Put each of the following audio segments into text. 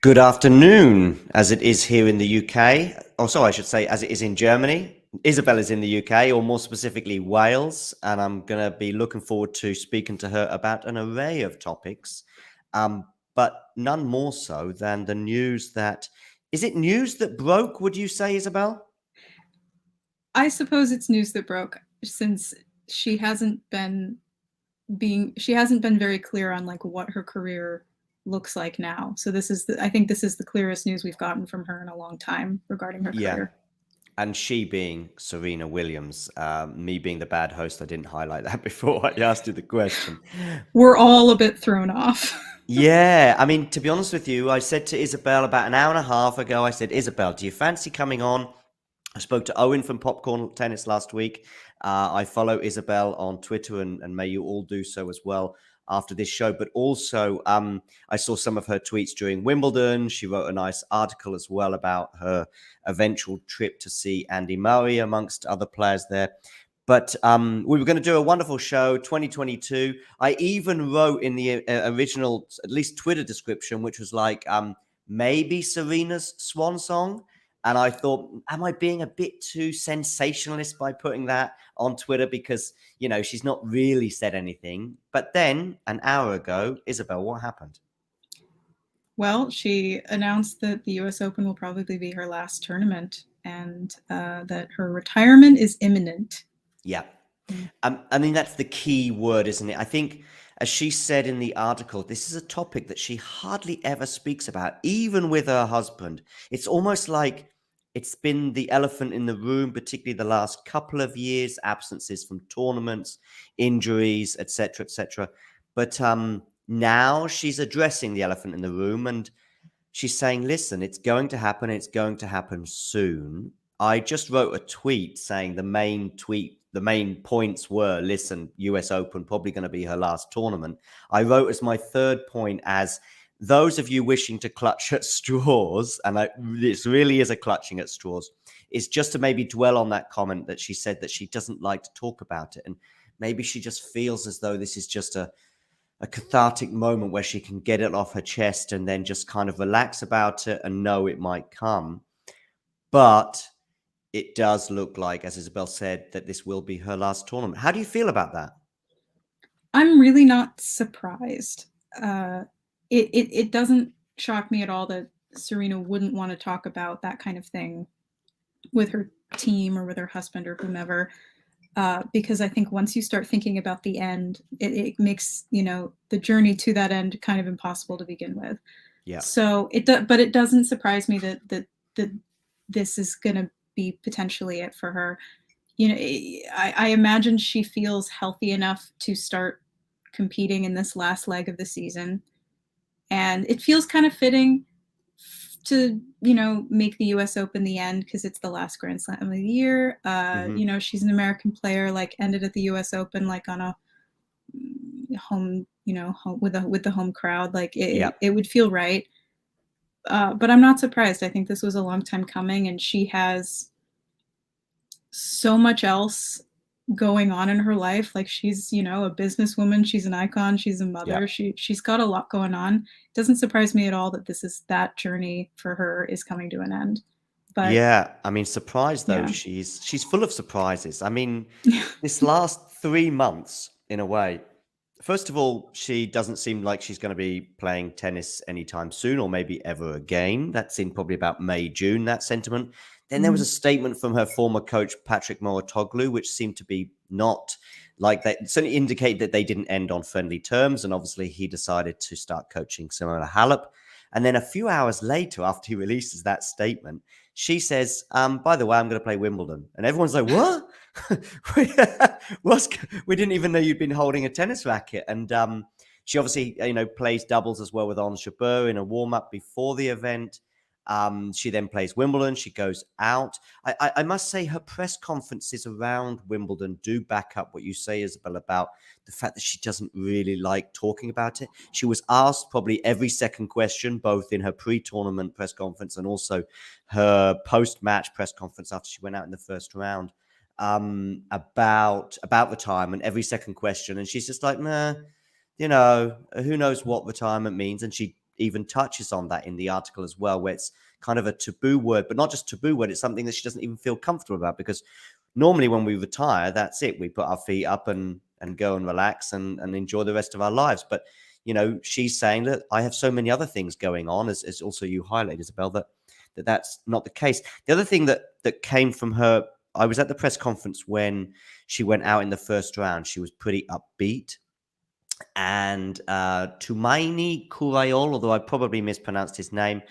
Good afternoon, as it is here in the UK. Oh, sorry, I should say, as it is in Germany. Isabel is in the UK, or more specifically, Wales, and I'm going to be looking forward to speaking to her about an array of topics, but none more so than the news that. Is it news that broke, would you say, Isabel? I suppose it's news that broke since she hasn't been very clear on like what her career looks like now. So I think this is the clearest news we've gotten from her in a long time regarding her Yeah. career. And she being Serena Williams, me being the bad host, I didn't highlight that before I asked you the question. We're all a bit thrown off. Yeah, I mean, to be honest with you, I said to Isabel about an hour and a half ago, I said, Isabel, do you fancy coming on? I spoke to Owen from Popcorn Tennis last week. I follow Isabel on Twitter, and may you all do so as well after this show. But also, I saw some of her tweets during Wimbledon. She wrote a nice article as well about her eventual trip to see Andy Murray, amongst other players there. But we were going to do a wonderful show, 2022. I even wrote in the original, at least Twitter description, which was like maybe Serena's swan song. And I thought, am I being a bit too sensationalist by putting that on Twitter? Because, she's not really said anything. But then an hour ago, Isabel, what happened? Well, she announced that the US Open will probably be her last tournament and that her retirement is imminent. Yeah. I mean, that's the key word, isn't it? I think, as she said in the article, this is a topic that she hardly ever speaks about, even with her husband. It's almost like it's been the elephant in the room, particularly the last couple of years, absences from tournaments, injuries, etc., etc. But now she's addressing the elephant in the room, and she's saying, listen, it's going to happen. It's going to happen soon. I just wrote a tweet saying the main points were, listen, US Open, probably going to be her last tournament. I wrote as my third point as those of you wishing to clutch at straws, and this really is a clutching at straws, is just to maybe dwell on that comment that she said that she doesn't like to talk about it. And maybe she just feels as though this is just a cathartic moment where she can get it off her chest and then just kind of relax about it and know it might come. But it does look like, as Isabel said, that this will be her last tournament. How do you feel about that? I'm really not surprised. It doesn't shock me at all that Serena wouldn't want to talk about that kind of thing with her team or with her husband or whomever. Because I think once you start thinking about the end, it makes the journey to that end kind of impossible to begin with. Yeah. So but it doesn't surprise me that this is going to be potentially it for her. I imagine she feels healthy enough to start competing in this last leg of the season, and it feels kind of fitting to make the US Open the end because it's the last Grand Slam of the year. She's an American player, like ended at the US Open like on a home, home, with the home crowd. Like it would feel right. But I'm not surprised. I think this was a long time coming, and she has so much else going on in her life. Like she's a businesswoman, she's an icon, she's a mother. She's got a lot going on. It doesn't surprise me at all that that journey for her is coming to an end. But Yeah, I mean, surprised though, she's full of surprises. I mean, this last 3 months, in a way, first of all, she doesn't seem like she's going to be playing tennis anytime soon, or maybe ever again. That's in probably about May, June, that sentiment. Then there was a statement from her former coach, Patrick Mouratoglou, which seemed to be not like that, certainly indicate that they didn't end on friendly terms. And obviously he decided to start coaching Simona Halep. And then a few hours later, after he releases that statement, she says, by the way, I'm going to play Wimbledon. And everyone's like, what? We didn't even know you'd been holding a tennis racket. And she obviously, plays doubles as well with Ons Jabeur in a warm-up before the event. She then plays Wimbledon. She goes out. I must say her press conferences around Wimbledon do back up what you say, Isabel, about the fact that she doesn't really like talking about it. She was asked probably every second question, both in her pre-tournament press conference and also her post-match press conference after she went out in the first round, about retirement, every second question. And she's just like, nah, who knows what retirement means. And she even touches on that in the article as well, where it's kind of a taboo word, but not just taboo word. It's something that she doesn't even feel comfortable about, because normally when we retire, that's it. We put our feet up and go and relax and enjoy the rest of our lives. But, you know, she's saying that I have so many other things going on, as also you highlighted, Isabel, that's not the case. The other thing that came from her, I was at the press conference when she went out in the first round. She was pretty upbeat. And Tumaini Kurayol, although I probably mispronounced his name,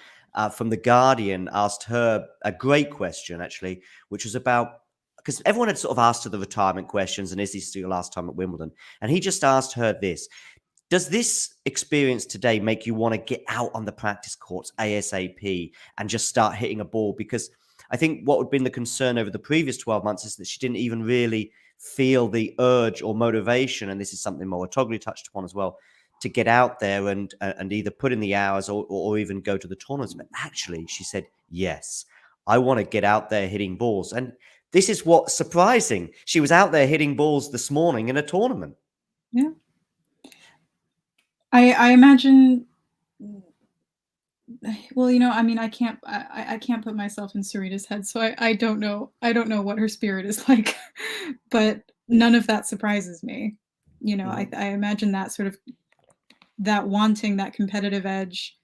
from The Guardian, asked her a great question, actually, which was about, because everyone had sort of asked her the retirement questions, and is this your last time at Wimbledon? And he just asked her this: does this experience today make you want to get out on the practice courts ASAP and just start hitting a ball? Because I think what had been the concern over the previous 12 months is that she didn't even really feel the urge or motivation, and this is something Mouratoglou touched upon as well, to get out there and either put in the hours or even go to the tournaments. But actually, she said, yes, I want to get out there hitting balls. And this is what's surprising. She was out there hitting balls this morning in a tournament. Yeah. I imagine, well, you know, I mean, I can't put myself in Serena's head, so I don't know what her spirit is like, but none of that surprises me. You know, I imagine that sort of, that wanting, that competitive edge,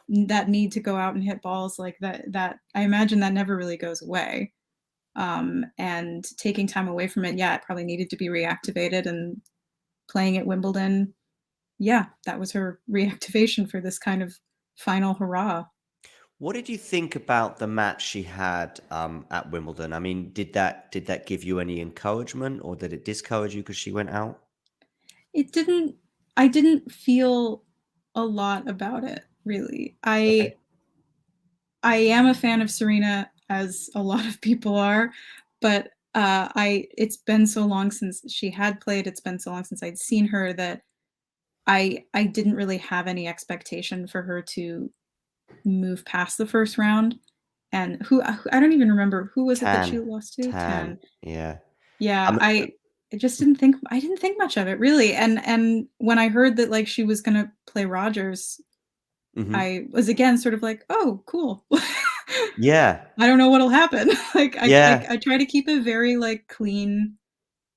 that need to go out and hit balls like that I imagine that never really goes away. And taking time away from it, yeah, it probably needed to be reactivated, and playing at Wimbledon, yeah, that was her reactivation for this kind of final hurrah. What did you think about the match she had at Wimbledon? I mean, did that give you any encouragement, or did it discourage you because she went out? It didn't I didn't feel a lot about it, really. Okay. I am a fan of Serena, as a lot of people are, but it's been so long since she had played, it's been so long since I'd seen her, that I didn't really have any expectation for her to move past the first round. And I don't even remember who was it that she lost to? Tan, Tan. yeah. Yeah, Um, I just I didn't think much of it, really. And when I heard that, like, she was gonna play Rogers, mhm. I was again sort of like, "Oh, cool." Yeah, I don't know what'll happen. Like, yeah, I try to keep a very, like, clean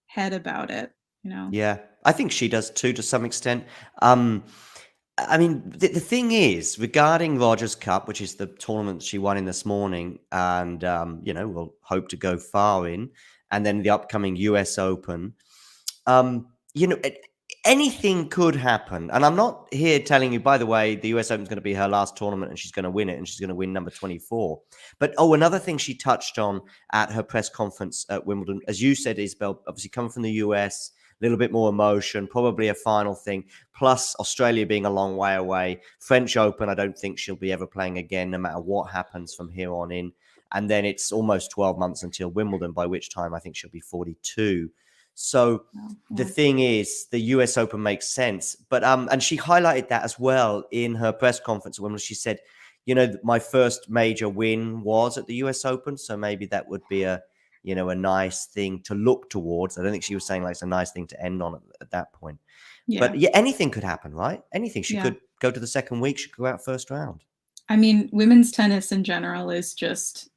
head about it, you know? yeah. I think she does too, to some extent. Um, I mean, the thing is, regarding Rogers Cup, which is the tournament she won in this morning, and you know, we'll hope to go far in, and then the upcoming US Open. You know, anything could happen. And I'm not here telling you, by the way, the US Open is going to be her last tournament and she's going to win it, and she's going to win number 24. But, another thing she touched on at her press conference at Wimbledon, as you said, Isabel, obviously coming from the US, a little bit more emotion, probably a final thing, plus Australia being a long way away. French Open, I don't think she'll be ever playing again, no matter what happens from here on in. And then it's almost 12 months until Wimbledon, by which time I think she'll be 42. So Oh, the yeah. thing is, the US Open makes sense. But and she highlighted that as well in her press conference when she said, you know, my first major win was at the US Open. So maybe that would be a, you know, a nice thing to look towards. I don't think she was saying like it's a nice thing to end on at that point. Yeah, But yeah, anything could happen, right? Anything. She yeah. could go to the second week. She could go out first round. I mean, women's tennis in general is just,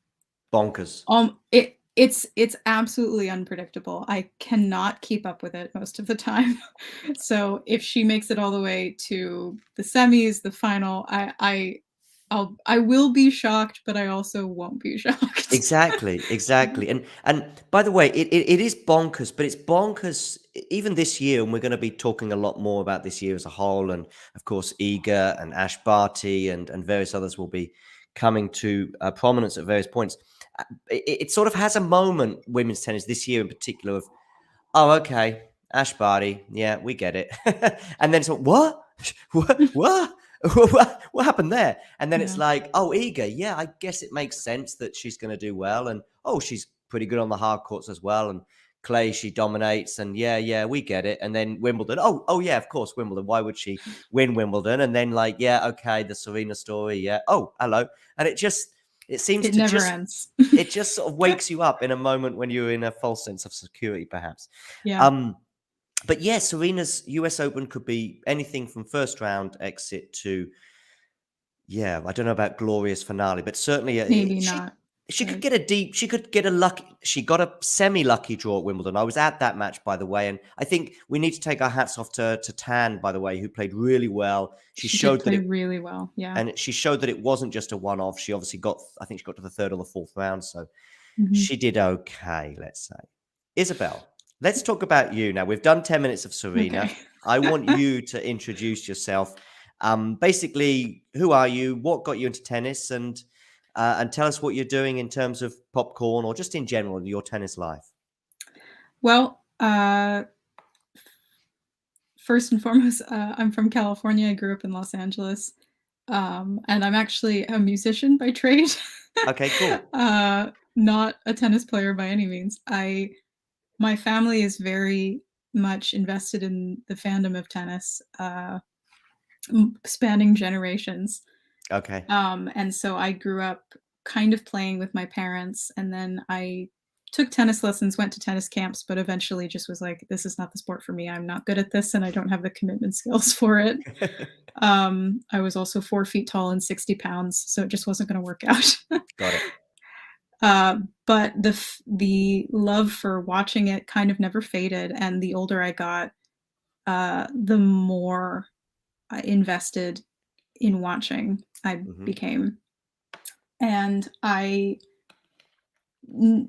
Bonkers. it's absolutely unpredictable. I cannot keep up with it most of the time. So if she makes it all the way to the semis, the final, I will be shocked, but I also won't be shocked. Exactly, exactly. And by the way, it is bonkers, but it's bonkers even this year, and we're going to be talking a lot more about this year as a whole. And of course, Iga and Ash Barty and various others will be coming to prominence at various points. It sort of has a moment, women's tennis this year in particular, of, oh, okay, Ash Barty, yeah, we get it. And then it's like, what? What? What happened there? And then it's Yeah. like, oh, Iga, yeah, I guess it makes sense that she's going to do well. And oh, she's pretty good on the hard courts as well. And clay, she dominates. And yeah, we get it. And then Wimbledon, oh, yeah, of course, Wimbledon. Why would she win Wimbledon? And then like, yeah, okay, the Serena story, yeah. Oh, hello. And it seems It to never just ends. it just sort of wakes you up in a moment when you're in a false sense of security, perhaps. Yeah. But yeah, Serena's US Open could be anything from first round exit to Yeah, I don't know about glorious finale, but certainly Maybe not, she could but get a deep, she could get a lucky, she got a semi-lucky draw at Wimbledon. I was at that match, by the way, and I think we need to take our hats off to Tan, by the way, who played really well. She she did showed that play it, really well. Yeah. and she showed that it wasn't just a one-off. She obviously got, I think she got to the third or the fourth round, so Mhm. she did okay, let's say. Isabel, let's talk about you now. We've done 10 minutes of Serena. Okay. I want you to introduce yourself. Basically, who are you? What got you into tennis? And tell us what you're doing in terms of popcorn or just in general in your tennis life. Well, first and foremost, I'm from California. I grew up in Los Angeles, and I'm actually a musician by trade. Okay, cool. Not a tennis player by any means. My family is very much invested in the fandom of tennis, spanning generations. Okay. And so I grew up kind of playing with my parents, and then I took tennis lessons, went to tennis camps, but eventually just was like, this is not the sport for me. I'm not good at this, and I don't have the commitment skills for it. I was also 4 feet tall and 60 pounds, so it just wasn't going to work out. Got it. But the love for watching it kind of never faded, and the older I got, the more invested in watching I became. And I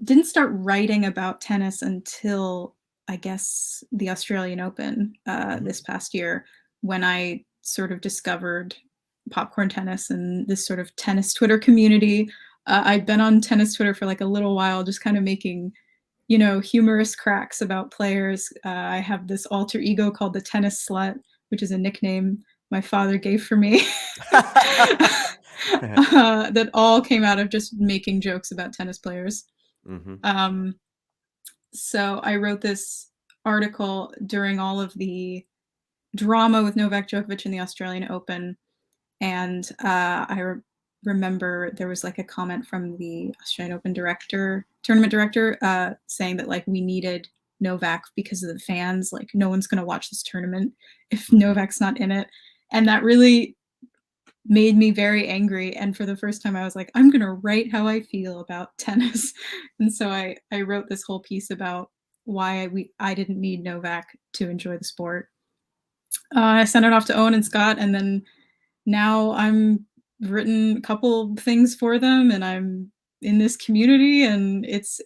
didn't start writing about tennis until, I guess, the Australian Open this past year, when I sort of discovered popcorn tennis and this sort of tennis Twitter community. I'd been on tennis Twitter for like a little while, just kind of making, humorous cracks about players. I have this alter ego called the Tennis Slut, which is a nickname my father gave for me. That all came out of just making jokes about tennis players. So I wrote this article during all of the drama with Novak Djokovic in the Australian Open, and I remember there was like a comment from the Australian Open tournament director, saying that like we needed Novak because of the fans. Like no one's going to watch this tournament if Novak's not in it, and that really made me very angry. And for the first time, I was like, I'm going to write how I feel about tennis. And so I wrote this whole piece about why I didn't need Novak to enjoy the sport. I sent it off to Owen and Scott, and then now I'm written a couple things for them, and I'm in this community, and it's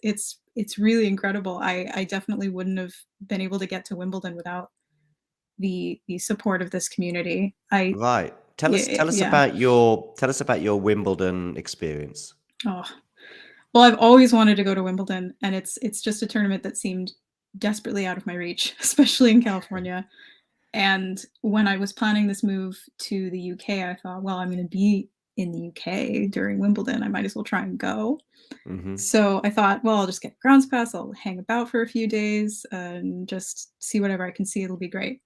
really incredible. I definitely wouldn't have been able to get to Wimbledon without the support of this community. Right. Tell us Yeah. tell us about your Wimbledon experience. Oh, well, I've always wanted to go to Wimbledon, and it's just a tournament that seemed desperately out of my reach, especially in California. And when I was planning this move to the UK, I thought, well, I'm going to be in the UK during Wimbledon. I might as well try and go. So I thought, well, I'll just get a grounds pass. I'll hang about for a few days and just see whatever I can see. It'll be great.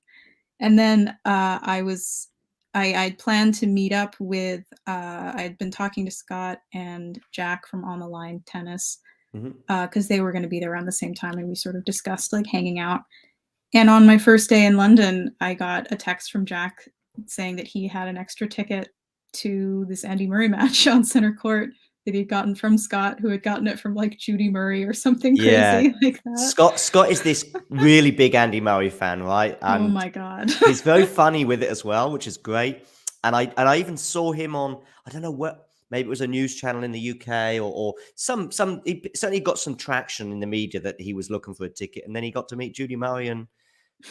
And then I'd planned to meet up with, I'd been talking to Scott and Jack from On the Line Tennis, because they were going to be there around the same time. And we sort of discussed like hanging out. And on my first day in London, I got a text from Jack saying that he had an extra ticket to this Andy Murray match on center court that he'd gotten from Scott, who had gotten it from like Judy Murray or something crazy like that. Scott is this really big Andy Murray fan, right? And oh my God. He's very funny with it as well, which is great. And I even saw him on, I don't know what, maybe it was a news channel in the UK or some he certainly got some traction in the media that he was looking for a ticket, and then he got to meet Judy Murray, and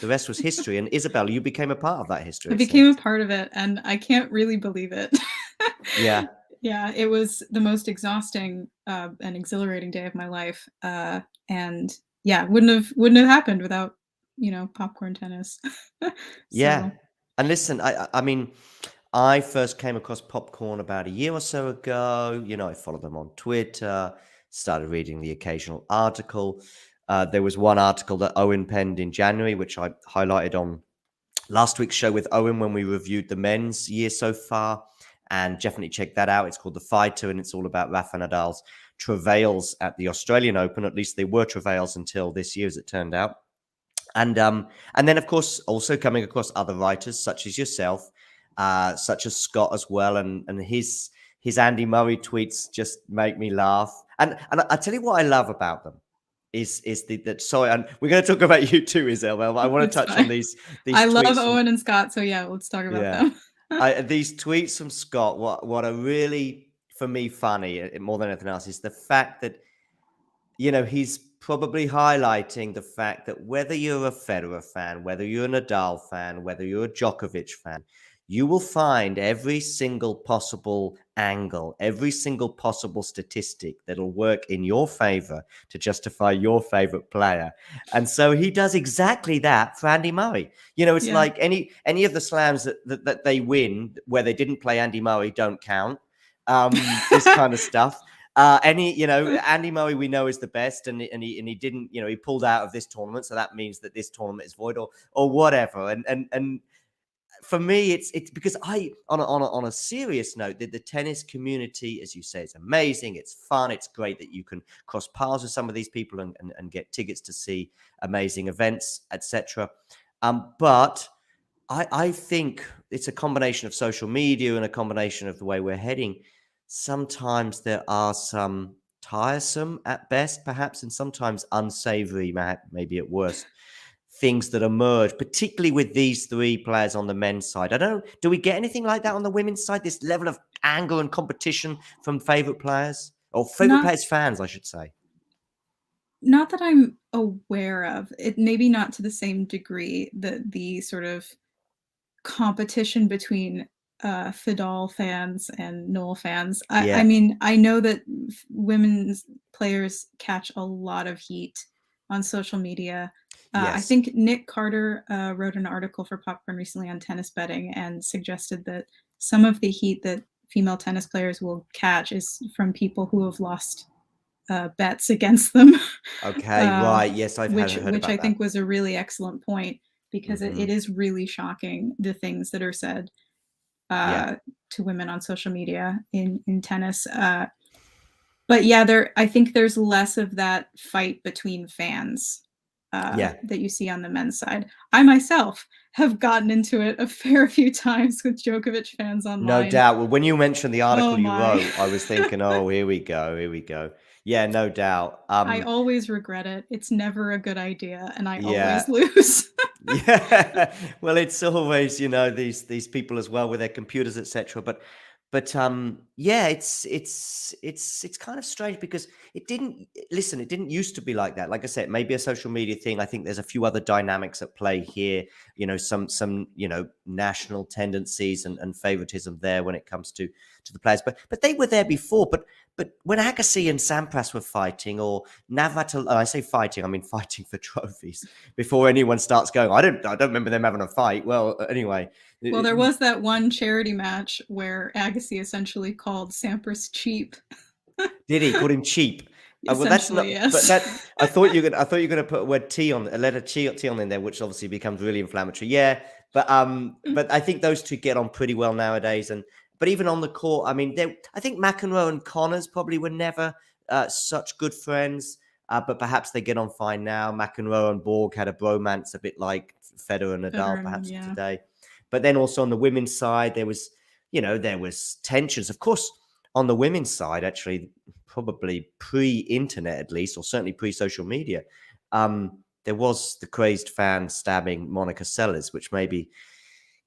the rest was history. And Isabel, you became a part of that history. I became a part of it, and I can't really believe it. Yeah. Yeah, it was the most exhausting and exhilarating day of my life. And yeah, wouldn't have happened without, popcorn tennis. Yeah. And listen, I mean, I first came across popcorn about a year or so ago. I followed them on Twitter, started reading the occasional article. There was one article that Owen penned in January, which I highlighted on last week's show with Owen when we reviewed the men's year so far. And definitely check that out. It's called The Fighter, and it's all about Rafa Nadal's travails at the Australian Open. At least they were travails until this year, as it turned out. And then, of course, also coming across other writers such as yourself, such as Scott as well, and his Andy Murray tweets just make me laugh. And I tell you what I love about them is that sorry, and we're going to talk about you too, Isabel. I want to touch on these I love tweets Owen and Scott, so yeah, let's talk about them. These tweets from Scott, what are really for me funny more than anything else is the fact that he's probably highlighting the fact that whether you're a Federer fan, whether you're a Nadal fan, whether you're a Djokovic fan, you will find every single possible angle, every single possible statistic that'll work in your favor to justify your favorite player. And so he does exactly that for Andy Murray. It's like any of the slams that they win where they didn't play Andy Murray don't count. This kind of stuff. Andy Murray we know is the best, and he didn't, he pulled out of this tournament, so that means that this tournament is void or whatever. And for me, it's because on a serious note, the tennis community, as you say, is amazing. It's fun. It's great that you can cross paths with some of these people and get tickets to see amazing events, etc. But I think it's a combination of social media and a combination of the way we're heading. Sometimes there are some tiresome at best, perhaps, and sometimes unsavory, maybe at worst, things that emerge, particularly with these three players on the men's side. I don't know, do we get anything like that on the women's side, this level of anger and competition from favorite players? Or favorite players fans, I should say. Not that I'm aware of. It maybe not to the same degree, the sort of competition between Fidal fans and Noel fans. I mean, I know that women's players catch a lot of heat on social media. I think Nick Carter wrote an article for Popcorn recently on tennis betting and suggested that some of the heat that female tennis players will catch is from people who have lost bets against them. Okay, right. Yes, I've heard about which I think was a really excellent point, because it is really shocking, the things that are said to women on social media in tennis. But yeah, I think there's less of that fight between fans that you see on the men's side. I myself have gotten into it a fair few times with Djokovic fans online. No doubt. Well, when you mentioned the article you wrote, I was thinking, oh, here we go. Yeah, no doubt. I always regret it. It's never a good idea, and I always lose. Yeah, well, it's always these people as well with their computers, etc. But yeah, it's kind of strange because it didn't used to be like that. Like I said, maybe a social media thing. I think there's a few other dynamics at play here. Some national tendencies and favoritism there when it comes to the players. But they were there before. But when Agassi and Sampras were fighting, or Navratilova, I say fighting, I mean fighting for trophies, before anyone starts going, I don't remember them having a fight. Well, anyway. Well, there was that one charity match where Agassi essentially called Sampras cheap. Did he? Called him cheap? Well, that's not. Yes. But I thought you were going to put a word T on, a letter T on in there, which obviously becomes really inflammatory. Yeah, but I think those two get on pretty well nowadays, but even on the court, I mean, I think McEnroe and Connors probably were never such good friends, but perhaps they get on fine now. McEnroe and Borg had a bromance, a bit like Federer and Nadal, perhaps today. But then also on the women's side, there was tensions. Of course, on the women's side, actually, probably pre-internet at least, or certainly pre-social media, there was the crazed fan stabbing Monica Seles, which maybe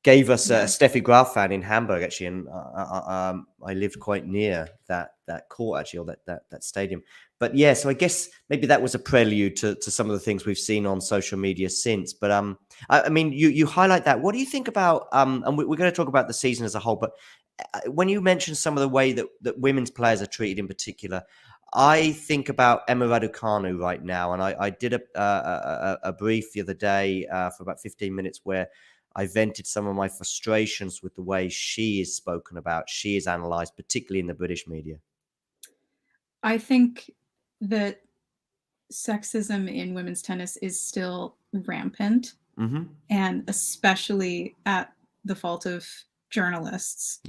gave us a Steffi Graf fan in Hamburg, actually, and I lived quite near that court, actually, or that stadium. But yeah, so I guess maybe that was a prelude to some of the things we've seen on social media since. But I mean, you highlight that. What do you think about? And we're going to talk about the season as a whole. But when you mention some of the way that women's players are treated in particular, I think about Emma Raducanu right now, and I did a brief the other day for about 15 minutes where I vented some of my frustrations with the way she is spoken about, she is analysed, particularly in the British media. I think that sexism in women's tennis is still rampant, and especially at the fault of journalists.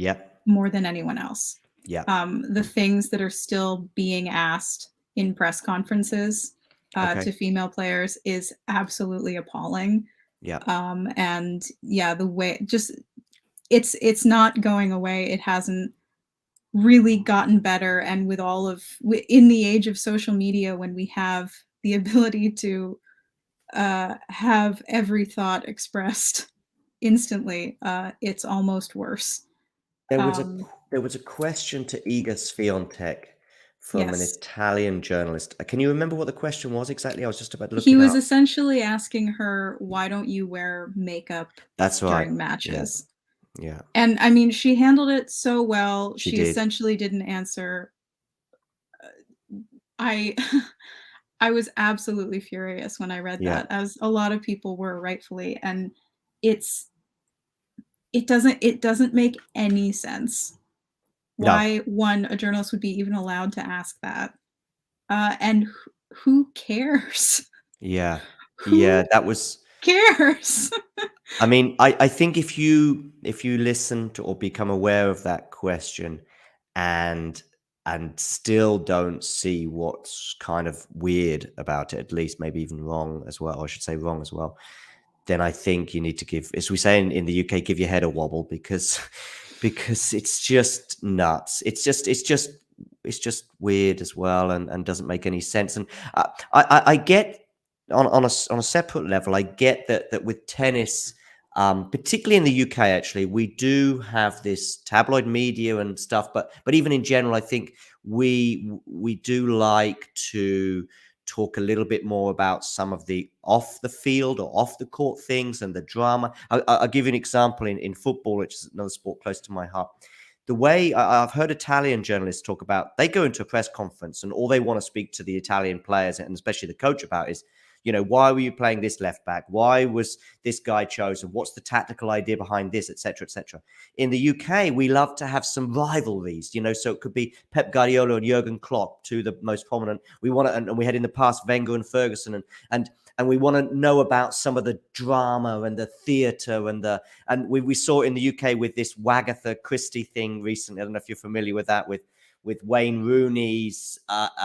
More than anyone else. The things that are still being asked in press conferences to female players is absolutely appalling. And yeah, the way, just it's not going away. It hasn't really gotten better, and with all of in the age of social media, when we have the ability to have every thought expressed instantly, it's almost worse. There was a Um, there was a question to Iga Swiatek from an yes. Italian journalist. Can you remember what the question was exactly? I was just about to look He it was up. essentially asking her, "Why don't you wear makeup That's right. during Yeah, matches?" yeah, And I mean, she handled it so well. she She did. essentially didn't answer. I I was absolutely furious when I read Yeah. that, as a lot of people were rightfully, and it's it doesn't make any sense No. why one a journalist would be even allowed to ask that. And who cares? Yeah. Yeah, Who that was cares? I mean, I think if you listen to or become aware of that question and still don't see what's kind of weird about it, at least maybe even wrong as well, or I should say wrong as well, then I think you need to give, as we say in the UK, give your head a wobble because because it's just nuts. It's just weird as well, and doesn't make any sense. And I get on a separate level, I get that with tennis, particularly in the UK, actually, we do have this tabloid media and stuff, but even in general, I think we do like to talk a little bit more about some of the off the field or off the court things and the drama. I'll give you an example in football, which is another sport close to my heart. The way I've heard Italian journalists talk about, they go into a press conference and all they want to speak to the Italian players and especially the coach about is, why were you playing this left back? Why was this guy chosen? What's the tactical idea behind this, etc., etc. In the UK, we love to have some rivalries, so it could be Pep Guardiola and Jurgen Klopp, two of the most prominent. We want to, and we had in the past Wenger and Ferguson, and we want to know about some of the drama and the theatre and we saw it in the UK with this Wagatha Christie thing recently. I don't know if you're familiar with that, with Wayne Rooney's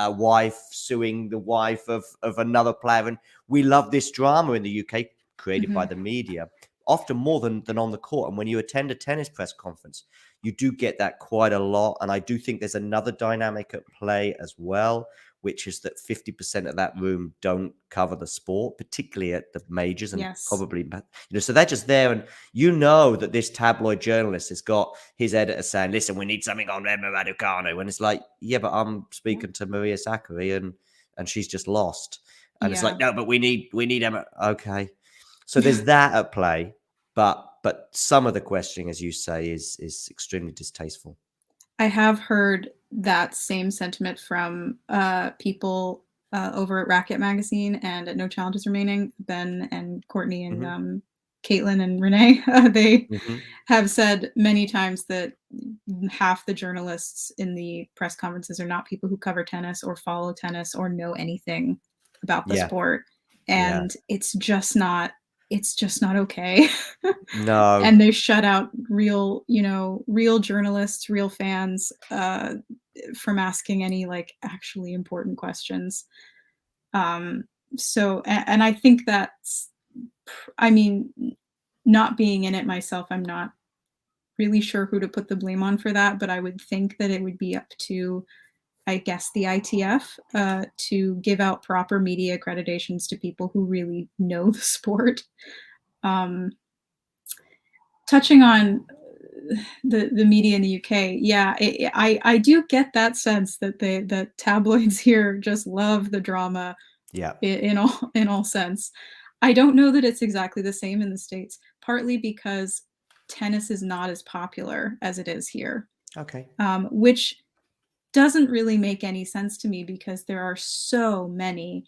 wife suing the wife of another player. And we love this drama in the UK created by Mhm. the media, often more than on the court. And when you attend a tennis press conference, you do get that quite a lot. And I do think there's another dynamic at play as well, which is that 50% of that room don't cover the sport, particularly at the majors and Yes. probably, so they're just there. And that this tabloid journalist has got his editor saying, listen, we need something on Emma Raducanu. And it's like, yeah, but I'm speaking to Maria Sakkari and she's just lost. And it's Yeah. like, no, but we need Emma. Okay. So there's that at play. But some of the questioning, as you say, is extremely distasteful. I have heard that same sentiment from people over at Racket Magazine and at No Challenges Remaining. Ben and Courtney and Hmm. Caitlin and Renee, they Hmm. have said many times that half the journalists in the press conferences are not people who cover tennis or follow tennis or know anything about the Yeah. sport. Yeah. And it's just not okay. No. And they shut out real journalists, real fans, from asking any like actually important questions. Um, and I think that's, I mean, not being in it myself, I'm not really sure who to put the blame on for that, but I would think that it would be up to, I guess, the ITF to give out proper media accreditations to people who really know the sport. Um, touching on the media in the UK, yeah, I do get that sense that the tabloids here just love the drama Yeah. in all sense. I don't know that it's exactly the same in the States, partly because tennis is not as popular as it is here, Okay. which doesn't really make any sense to me because there are so many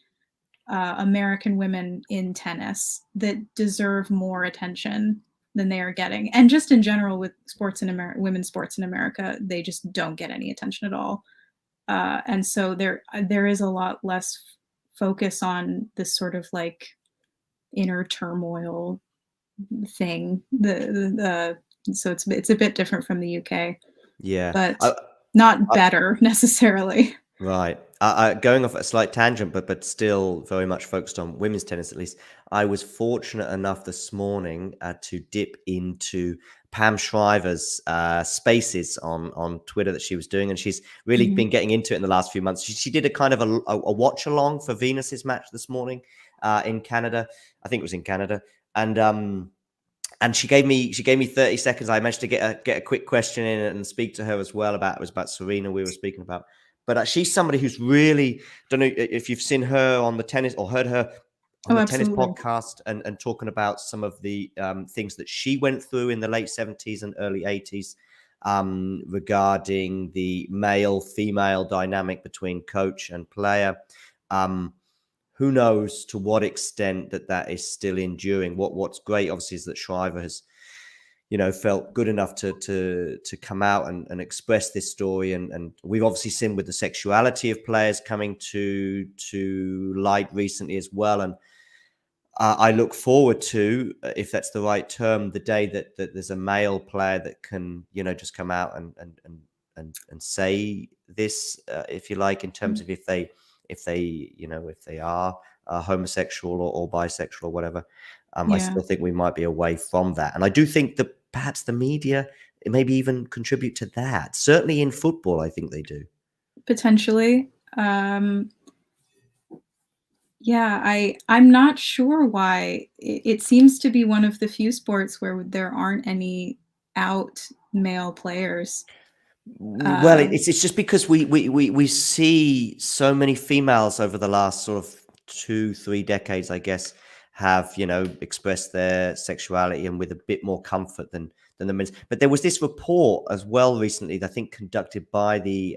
American women in tennis that deserve more attention than they are getting. And just in general, with sports in America, women's sports in America, they just don't get any attention at all. And so there is a lot less focus on this sort of like inner turmoil thing. So it's a bit different from the UK, Yeah. but not I better necessarily. Right. Going off at a slight tangent, but still very much focused on women's tennis, at least. I was fortunate enough this morning to dip into Pam Shriver's spaces on Twitter that she was doing, and she's really been getting into it in the last few months. She did a kind of a watch along for Venus's match this morning in Canada. I think it was in Canada, and she gave me 30 seconds. I managed to get a quick question in and speak to her as well it was about Serena we were speaking about. But she's somebody who's really, don't know if you've seen her on the tennis or heard her on the tennis podcast and talking about some of the things that she went through in the late 70s and early 80s regarding the male-female dynamic between coach and player. Who knows to what extent that is still enduring. What's great, obviously, is that Shriver has, felt good enough to come out and express this story. And we've obviously seen with the sexuality of players coming to light recently as well. And I look forward to, if that's the right term, the day that there's a male player that can, just come out and say this, if you like, in terms of if they are homosexual or bisexual or whatever. I still think we might be away from that. And I do think that perhaps the media maybe even contribute to that. Certainly in football, I think they do. Potentially. I'm not sure why. It seems to be one of the few sports where there aren't any out male players. Well, it's just because we see so many females over the last sort of 2-3 decades, I guess, have expressed their sexuality and with a bit more comfort than the men's. But there was this report as well recently, I think, conducted by the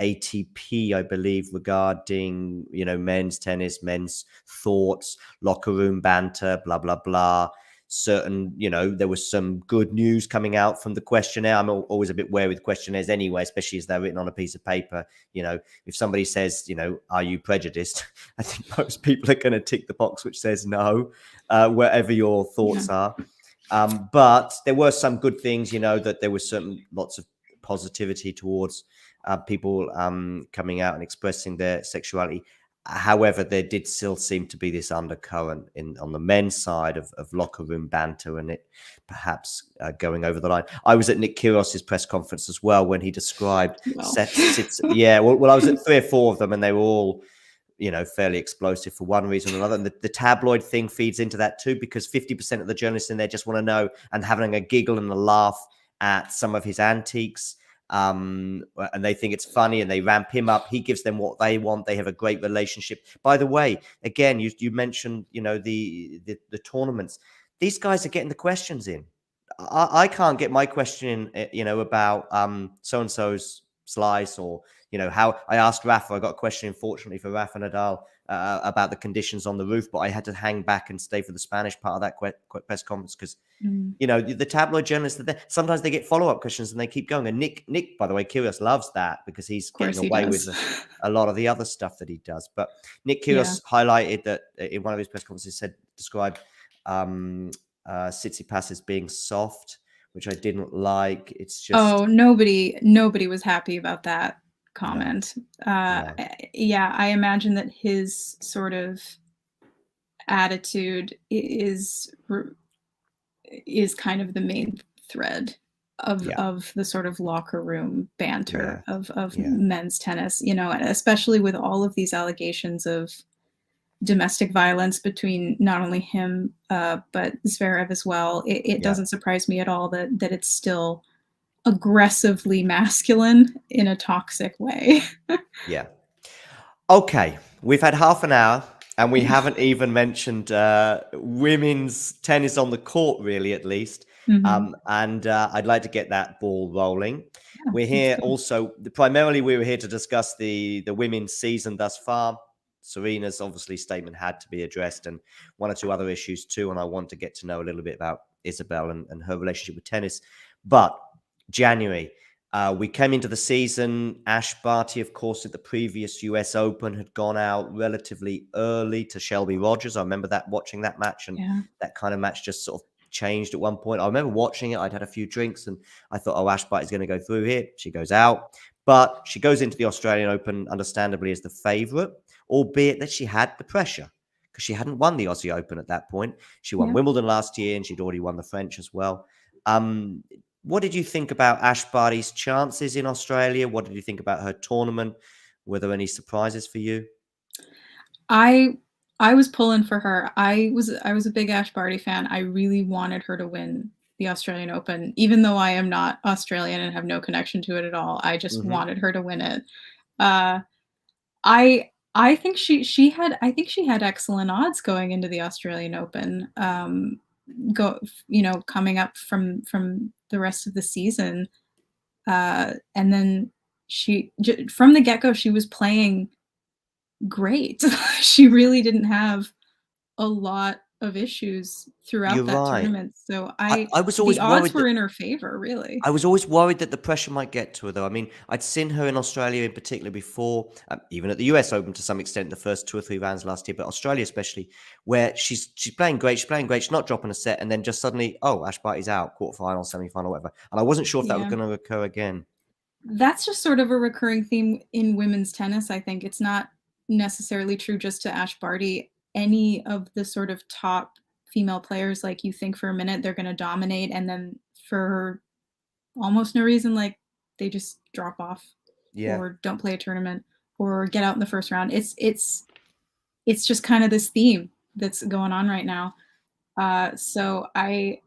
ATP, I believe, regarding men's tennis, men's thoughts, locker room banter, blah blah blah. Certain, there was some good news coming out from the questionnaire. I'm always a bit wary with questionnaires anyway, especially as they're written on a piece of paper. If somebody says, are you prejudiced? I think most people are going to tick the box which says no, wherever your thoughts are. But there were some good things, that there was lots of positivity towards people coming out and expressing their sexuality. However, there did still seem to be this undercurrent on the men's side of locker room banter and it perhaps going over the line. I was at Nick Kyrgios's press conference as well when he described sets. Yeah, well, I was at 3 or 4 of them and they were all, fairly explosive for one reason or another. And the tabloid thing feeds into that too, because 50% of the journalists in there just want to know and having a giggle and a laugh at some of his antiques. And they think it's funny and they ramp him up. He gives them what they want. They have a great relationship. By the way, again, you mentioned, the tournaments. These guys are getting the questions in. I can't get my question in, about so-and-so's slice or, how I asked Rafa. I got a question, unfortunately, for Rafa Nadal about the conditions on the roof, but I had to hang back and stay for the Spanish part of that press conference because, the tabloid journalists, sometimes they get follow-up questions and they keep going. And Nick, by the way, Kyrgios loves that because he's getting away with a lot of the other stuff that he does. But Nick Kyrgios highlighted that in one of his press conferences, described Tsitsipas as being soft, which I didn't like. It's just nobody was happy about that comment. I imagine that his sort of attitude is kind of the main thread of the sort of locker room banter of men's tennis, and especially with all of these allegations of domestic violence between not only him but Zverev as well. It doesn't surprise me at all that it's still aggressively masculine in a toxic way. Okay, we've had half an hour and we haven't even mentioned women's tennis on the court, really, at least. And I'd like to get that ball rolling. We're here also, primarily we were here to discuss the women's season thus far. Serena's obviously statement had to be addressed and 1 or 2 other issues too. And I want to get to know a little bit about Isabel and her relationship with tennis. But January, we came into the season. Ash Barty, of course, at the previous US Open had gone out relatively early to Shelby Rogers. I remember watching that match, and that kind of match just sort of changed at one point. I remember watching it. I'd had a few drinks and I thought, oh, Ash Barty's going to go through here. She goes out, but she goes into the Australian Open, understandably, as the favorite, albeit that she had the pressure because she hadn't won the Aussie Open at that point. She won Wimbledon last year and she'd already won the French as well. What did you think about Ash Barty's chances in Australia? What did you think about her tournament? Were there any surprises for you? I I was pulling for her. I was a big Ash Barty fan. I really wanted her to win the Australian Open, even though I am not Australian and have no connection to it at all. I just Hmm. wanted her to win it. Uh, I think she had excellent odds going into the Australian Open. Coming up from the rest of the season, and then from the get go she was playing great. She really didn't have a lot of issues You're throughout that right. tournament. So I was the always odds worried were that in her favor, really. I was always worried that the pressure might get to her, though. I mean, I'd seen her in Australia in particular before, even at the US Open to some extent, the first 2 or 3 rounds last year, but Australia especially, where she's playing great, she's not dropping a set, and then just suddenly, oh, Ash Barty's out, quarterfinal, semi-final, whatever. And I wasn't sure if that was Yeah. going to occur again. That's just sort of a recurring theme in women's tennis, I think. It's not necessarily true just to Ash Barty. Any of the sort of top female players, like, you think for a minute they're gonna dominate, and then for almost no reason, like, they just drop off Yeah. or don't play a tournament or get out in the first round. It's just kind of this theme that's going on right now. So I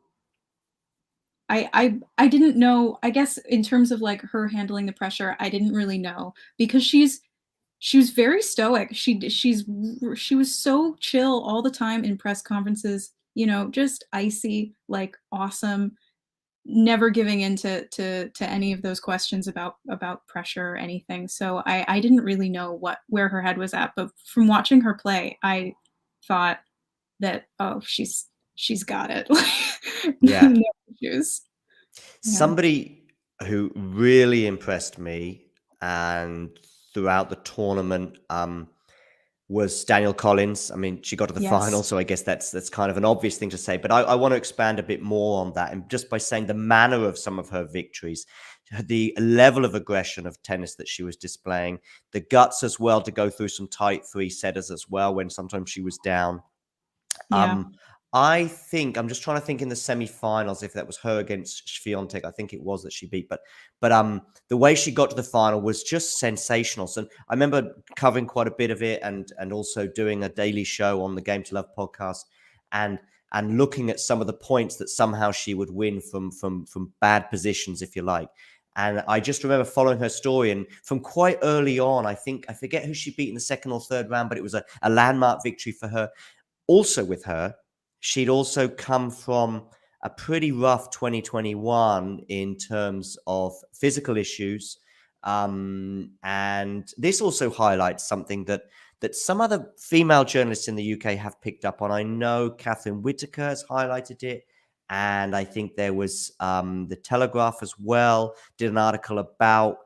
didn't know, I guess, in terms of, like, her handling the pressure, I didn't really know because she was very stoic. She was so chill all the time in press conferences, just icy, like, awesome, never giving in to any of those questions about pressure or anything. So I didn't really know where her head was at, but from watching her play, I thought that, "Oh, she's got it." Yeah. No issues. Yeah. Somebody who really impressed me and throughout the tournament was Daniel Collins. I mean, she got to the final, Yes. so I guess that's kind of an obvious thing to say. But I want to expand a bit more on that, and just by saying the manner of some of her victories, the level of aggression of tennis that she was displaying, the guts as well to go through some tight three setters as well when sometimes she was down. Yeah. I think I'm just trying to think in the semi-finals if that was her against Swiatek. I think it was that she beat, but the way she got to the final was just sensational. So I remember covering quite a bit of it and also doing a daily show on the Game to Love podcast and and looking at some of the points that somehow she would win from bad positions, if you like. And I just remember following her story, and from quite early on, I forget who she beat in the second or third round, but it was a landmark victory for her. Also with her, she'd also come from a pretty rough 2021 in terms of physical issues. And this also highlights something that some other female journalists in the UK have picked up on. I know Catherine Whitaker has highlighted it. And I think there was the Telegraph as well, did an article about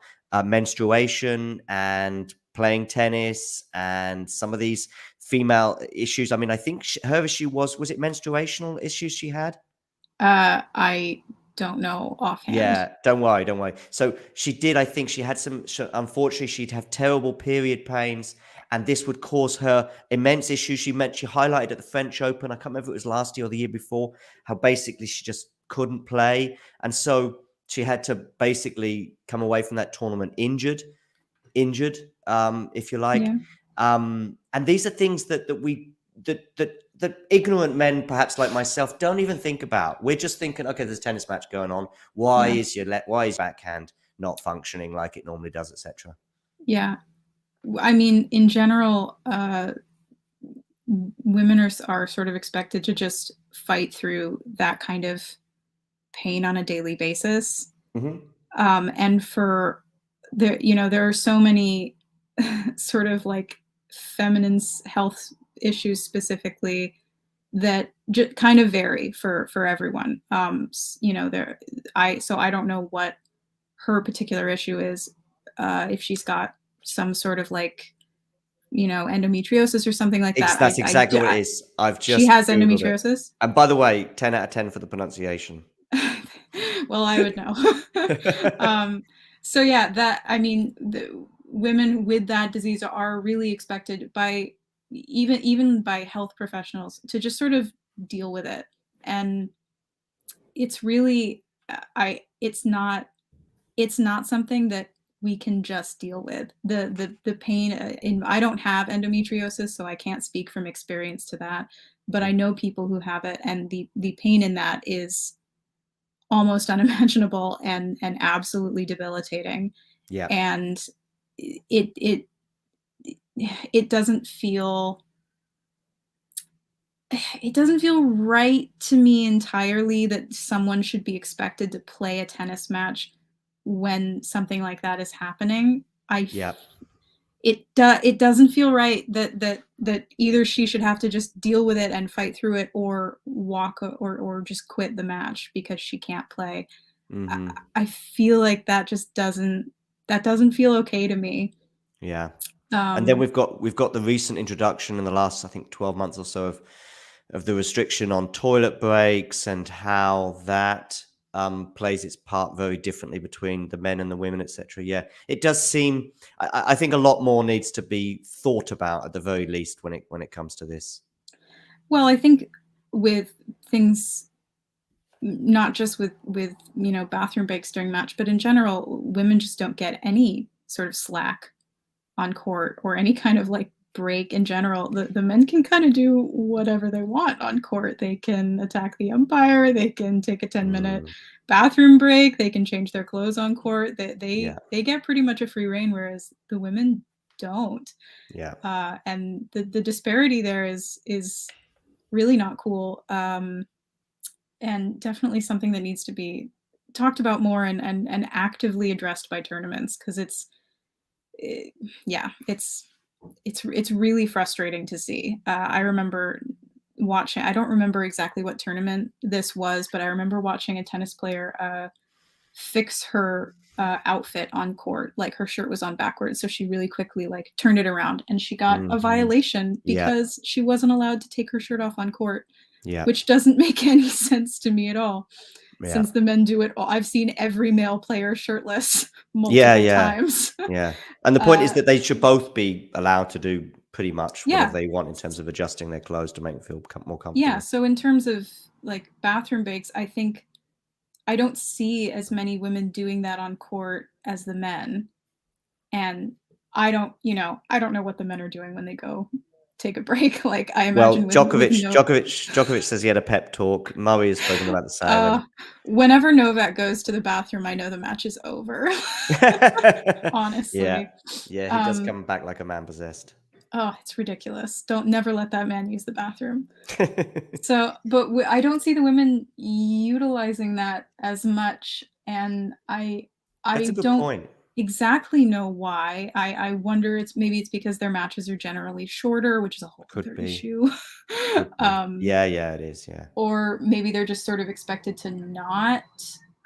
menstruation and playing tennis and some of these female issues. I mean, I think her issue was it menstruational issues she had? I don't know offhand. Yeah, don't worry, don't worry. So she did, I think she had unfortunately, she'd have terrible period pains, and this would cause her immense issues. She highlighted at the French Open, I can't remember if it was last year or the year before, how basically she just couldn't play. And so she had to basically come away from that tournament injured, if you like. Yeah. And these are things that ignorant men, perhaps like myself, don't even think about. We're just thinking, okay, there's a tennis match going on. Why Yeah. is your backhand not functioning like it normally does, etc.? Yeah. I mean, in general, women are sort of expected to just fight through that kind of pain on a daily basis. Mm-hmm. And for there are so many sort of, like, feminine health issues specifically that kind of vary for everyone. There I don't know what her particular issue is, if she's got some sort of, like, endometriosis or something like that. That's exactly what it is. I've She just has Googled it. endometriosis? And by the way, 10 out of 10 for the pronunciation. Well, I would know. So yeah, that I mean, the women with that disease are really expected by even by health professionals to just sort of deal with it. And it's really it's not something that we can just deal with. The pain in I don't have endometriosis, so I can't speak from experience to that, but I know people who have it, and the pain in that is almost unimaginable and absolutely debilitating. Yeah. And it it it doesn't feel it doesn't feel right to me entirely that someone should be expected to play a tennis match when something like that is happening. Yeah. It doesn't feel right that either she should have to just deal with it and fight through it, or or just quit the match because she can't play. I, Hmm. I feel like that doesn't feel okay to me. Yeah. And then Um, we've got the recent introduction in the last, I think, 12 months or so of the restriction on toilet breaks, and how that plays its part very differently between the men and the women, etc. Yeah, it does seem. I think a lot more needs to be thought about at the very least when it comes to this. well, I think with things, not just with bathroom breaks during match, but in general, women just don't get any sort of slack on court, or any kind of like break in general. The men can kind of do whatever they want on court. They can attack the umpire, they can take a 10-minute Mm, bathroom break, they can change their clothes on court. yeah, They get pretty much a free reign, whereas the women don't. yeah, And the disparity there is really not cool. And definitely something that needs to be talked about more, and actively addressed by tournaments, because it, yeah, it's really frustrating to see. I remember watching. I don't remember exactly what tournament this was, but I remember watching a tennis player fix her outfit on court. Like, her shirt was on backwards, so she really quickly like turned it around, and she got a hmm, violation yeah, because she wasn't allowed to take her shirt off on court, yeah, which doesn't make any sense to me at all. yeah, Since the men do it all, I've seen every male player shirtless yeah, multiple yeah, times. yeah. And the point is uh, that they should both be allowed to do pretty much whatever yeah, they want in terms of adjusting their clothes to make them feel more yeah. comfortable. So in terms of like bathroom breaks, I think I don't see as many women doing that on court as the men. And I don't know what the men are doing when they go take a break. Like, I imagine Well, with no Djokovic says he had a pep talk. Murray has spoken about the same, uh and whenever Novak goes to the bathroom, I know the match is over. yeah, Honestly. yeah, he does Um come back like a man possessed. oh, it's ridiculous. Don't never let that man use the bathroom. So, but I don't see the women utilizing that as much, and That's a I good don't point. exactly know why. I wonder, it's because their matches are generally shorter, which is a whole Could other be, issue. could be. um, Yeah, yeah, it is. Yeah, or maybe they're just sort of expected to not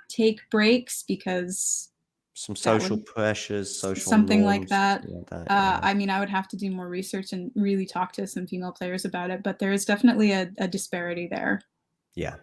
take breaks because some that social would pressures, social something like norms, that. something like that. Yeah, I mean, I would have to do more research and really talk to some female players about it, but there is definitely a disparity there. yeah.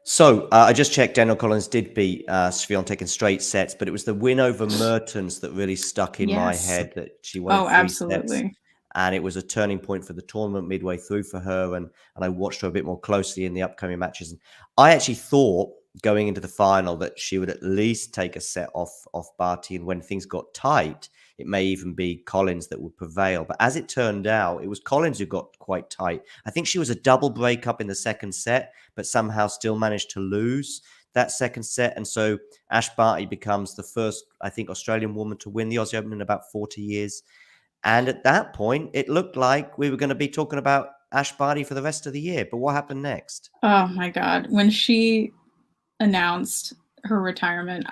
So I just checked. Daniel Collins did beat Swiatek in straight sets, but it was the win over Mertens that really stuck in my Yes. head. That she won in Oh, 3 sets, absolutely. and it was a turning point for the tournament midway through for her. And I watched her a bit more closely in the upcoming matches. And I actually thought going into the final that she would at least take a set off Barty, and when things got tight, it may even be Collins that would prevail. But as it turned out, it was Collins who got quite tight. I think she was a double breakup in the second set, but somehow still managed to lose that second set. And so Ash Barty becomes the first, I think, Australian woman to win the Aussie Open in about 40 years. And at that point, it looked like we were going to be talking about Ash Barty for the rest of the year. But what happened next? Oh my God. When she announced her retirement,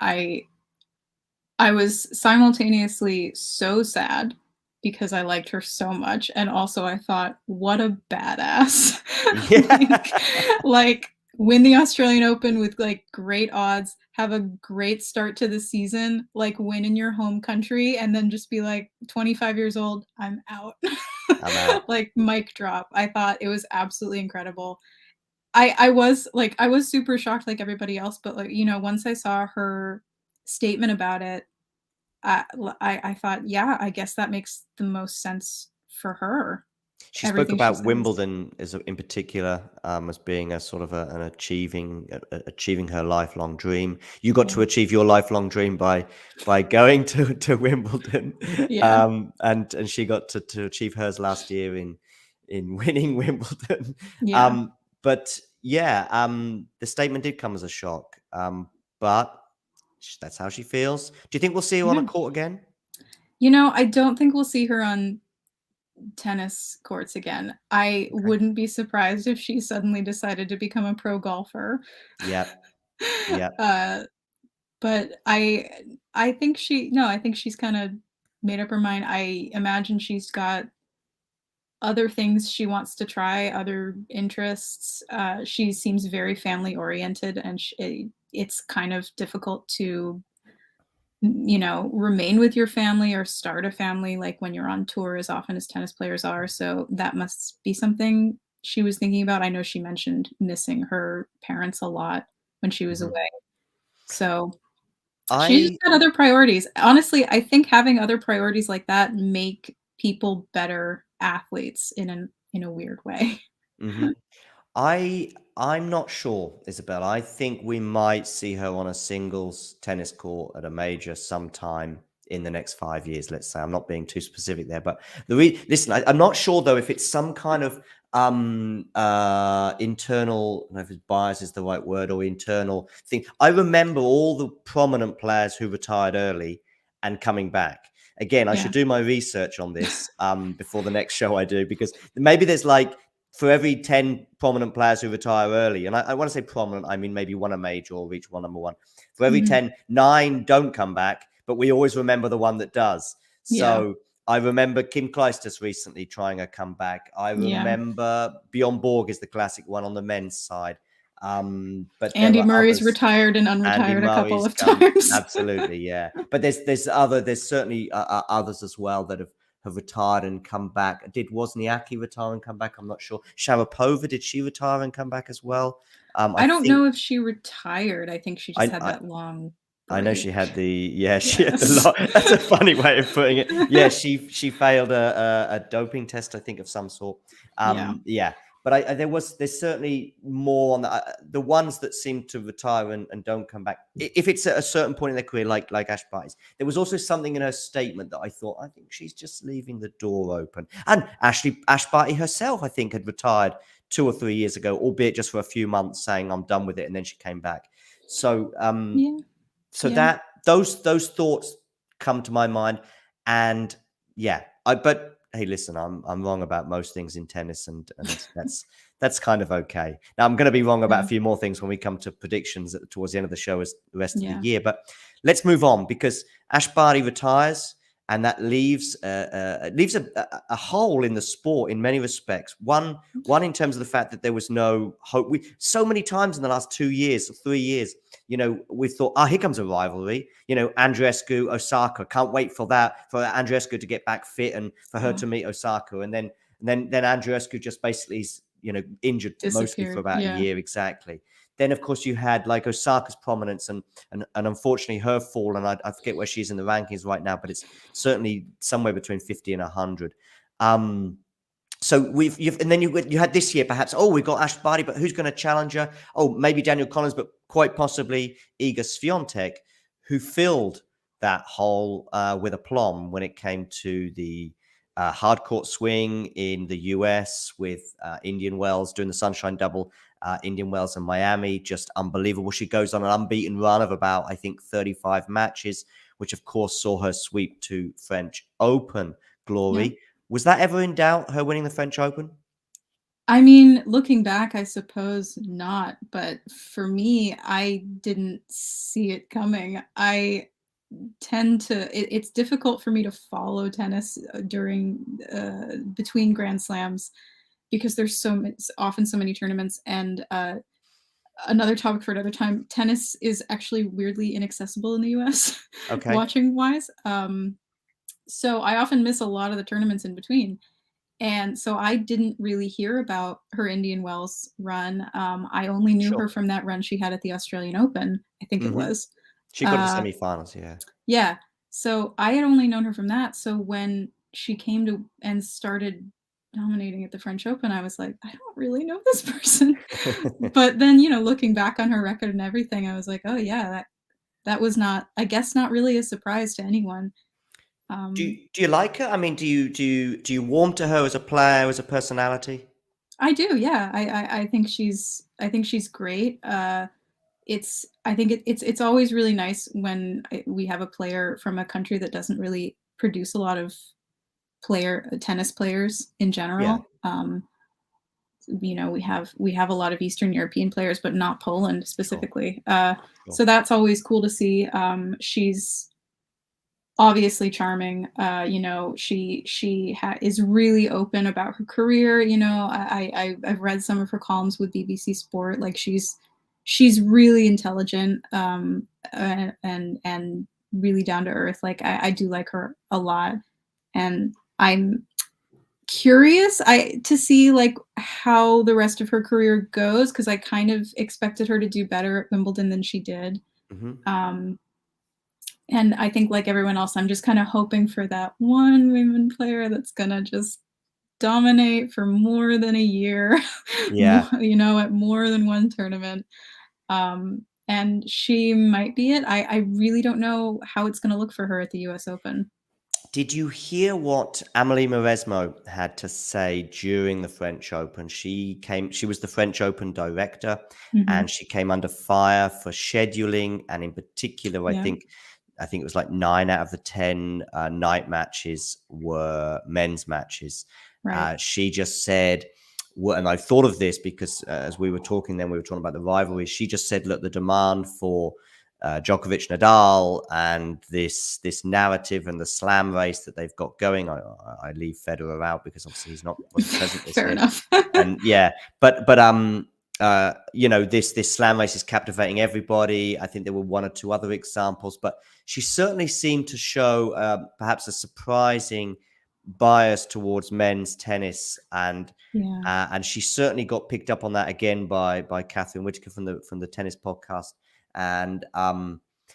I was simultaneously so sad because I liked her so much, and also I thought, what a badass. Yeah. like, like win the Australian Open with like great odds, have a great start to the season, like win in your home country, and then just be like 25 years old, I'm out. I'm out. Like, mic drop. I thought it was absolutely incredible. I was super shocked like everybody else, but like, once I saw her statement about it, I thought, yeah, I guess that makes the most sense for her. She spoke everything she about says. Wimbledon in particular as being a sort of an achieving her lifelong dream. You got to Yeah. achieve your lifelong dream by going to Wimbledon, Yeah. and she got to achieve hers last year in winning Wimbledon. Yeah. But yeah, the statement did come as a shock. But that's how she feels. Do you think we'll see her on a Yeah. court again? I don't think we'll see her on tennis courts again. I Okay. wouldn't be surprised if she suddenly decided to become a pro golfer. Yep. Yep. uh, but I think I think she's kind of made up her mind. I imagine she's got other things she wants to try, other interests. She seems very family oriented, and it's kind of difficult to remain with your family or start a family like when you're on tour as often as tennis players are. So that must be something she was thinking about. I know she mentioned missing her parents a lot when she was Mhm. away. So she just I had other priorities. Honestly, I think having other priorities like that make people better athletes in a weird way. mhm. I'm not sure, Isabel. I think we might see her on a singles tennis court at a major sometime in the next 5 years. Let's say I'm not being too specific there, but listen, I'm not sure though if it's some kind of internal. I don't know if it's bias is the right word or internal thing. I remember all the prominent players who retired early and coming back. Again, I Yeah. should do my research on this before the next show I do, because maybe there's like for every 10 prominent players who retire early, and I want to say prominent, I mean maybe won a major or reach one number one. For every Mhm. 10, 9 don't come back, but we always remember the one that does. Yeah. So I remember Kim Clijsters recently trying a comeback. I Yeah. remember Bjorn Borg is the classic one on the men's side. But there Andy are Murray's others. retired and Andy unretired a couple Murray's of come times. absolutely, yeah. But there's certainly others as well that have retired and come back. Did Wozniacki retire and come back? I'm not sure. Sharapova, did she retire and come back as well? I I don't know think if she retired. I think she just had I that long I know she break. had she had the Yes. lot. That's a funny way of putting it. Yeah, she failed a doping test, I think, of some sort. Yeah. Yeah, but there's certainly more on the ones that seem to retire and don't come back. If it's at a certain point in their career, like Ash Barty's, there was also something in her statement that I thought, I think she's just leaving the door open. And Ash Barty herself, I think, had retired 2 or 3 years ago, albeit just for a few months, saying I'm done with it, and then she came back. So Yeah. so Yeah. that those thoughts come to my mind, and yeah, but hey, listen, I'm wrong about most things in tennis, and that's kind of okay. Now I'm going to be wrong about a Yeah. few more things when we come to predictions towards the end of the show as the rest of the Yeah. year, but let's move on, because Ash Barty retires, and that leaves a hole in the sport in many respects. One in terms of the fact that there was no hope. We so many times in the last 2 years or 3 years, we thought, oh, here comes a rivalry. Andreescu, Osaka. Can't wait for Andreescu to get back fit and for her Yeah. to meet Osaka. And then Andreescu just basically is, injured mostly for Disappeared. about a Yeah. year exactly. Then of course you had like Osaka's prominence and unfortunately her fall, and I forget where she's in the rankings right now, but it's certainly somewhere between 50 and 100. So and then you had this year perhaps. Oh, we got Ash Barty, but who's going to challenge her? Oh, maybe Daniel Collins, but quite possibly Iga Swiatek, who filled that hole with aplomb when it came to the hard court swing in the US with Indian Wells doing the Sunshine Double. Indian Wells and Miami, just unbelievable. She goes on an unbeaten run of about, I think, 35 matches, which of course saw her sweep to French Open Yeah. glory. Was that ever in doubt, her winning the French Open? I mean, looking back, I suppose not, but for me, I didn't see it coming. I tend to it's difficult for me to follow tennis during between Grand Slams because there's often so many tournaments. And another topic for another time, tennis is actually weirdly inaccessible in the US Okay. watching wise. So I often miss a lot of the tournaments in between. And so I didn't really hear about her Indian Wells run. I only knew Sure. her from that run she had at the Australian Open, I think it Hmm. was. She got to Uh, semi-finals, yeah. yeah. So I had only known her from that. So when she came to and started dominating at the French Open, I was like, I don't really know this person. But then, looking back on her record and everything, I was like, oh yeah, that was not, I guess, not really a surprise to anyone. Do you like her? I mean, do you warm to her as a player, as a personality? I do, yeah. I think she's great. I think it's always really nice when we have a player from a country that doesn't really produce a lot of tennis players in Yeah. general. We have a lot of Eastern European players, but not Poland Sure. specifically. Sure. So that's always cool to see. She's obviously charming. Is really open about her career. I've read some of her columns with BBC Sport. Like she's really intelligent, and really down to earth. Like I do like her a lot, and I'm curious to see like how the rest of her career goes, because I kind of expected her to do better at Wimbledon than she did. Hmm. And I think, like everyone else, I'm just kind of hoping for that one women player that's gonna just dominate for more than a year, Yeah. at more than one tournament. And she might be it. I really don't know how it's gonna look for her at the US Open. Did you hear what Amelie Mauresmo had to say during the French Open? She was the French Open director, Hmm. and she came under fire for scheduling, and in particular, Yeah, I think it was like 9 out of the 10 night matches were men's matches. right. She just said, and I thought of this because as we were talking, then we were talking about the rivalries. She just said, look, the demand for Djokovic, Nadal, and this narrative and the slam race that they've got going. I leave Federer out because obviously wasn't present this Fair year, enough. and yeah, but this slam race is captivating everybody. I think there were one or two other examples, but she certainly seemed to show perhaps a surprising bias towards men's tennis, Yeah. and she certainly got picked up on that again by Catherine Whitaker from the tennis podcast. And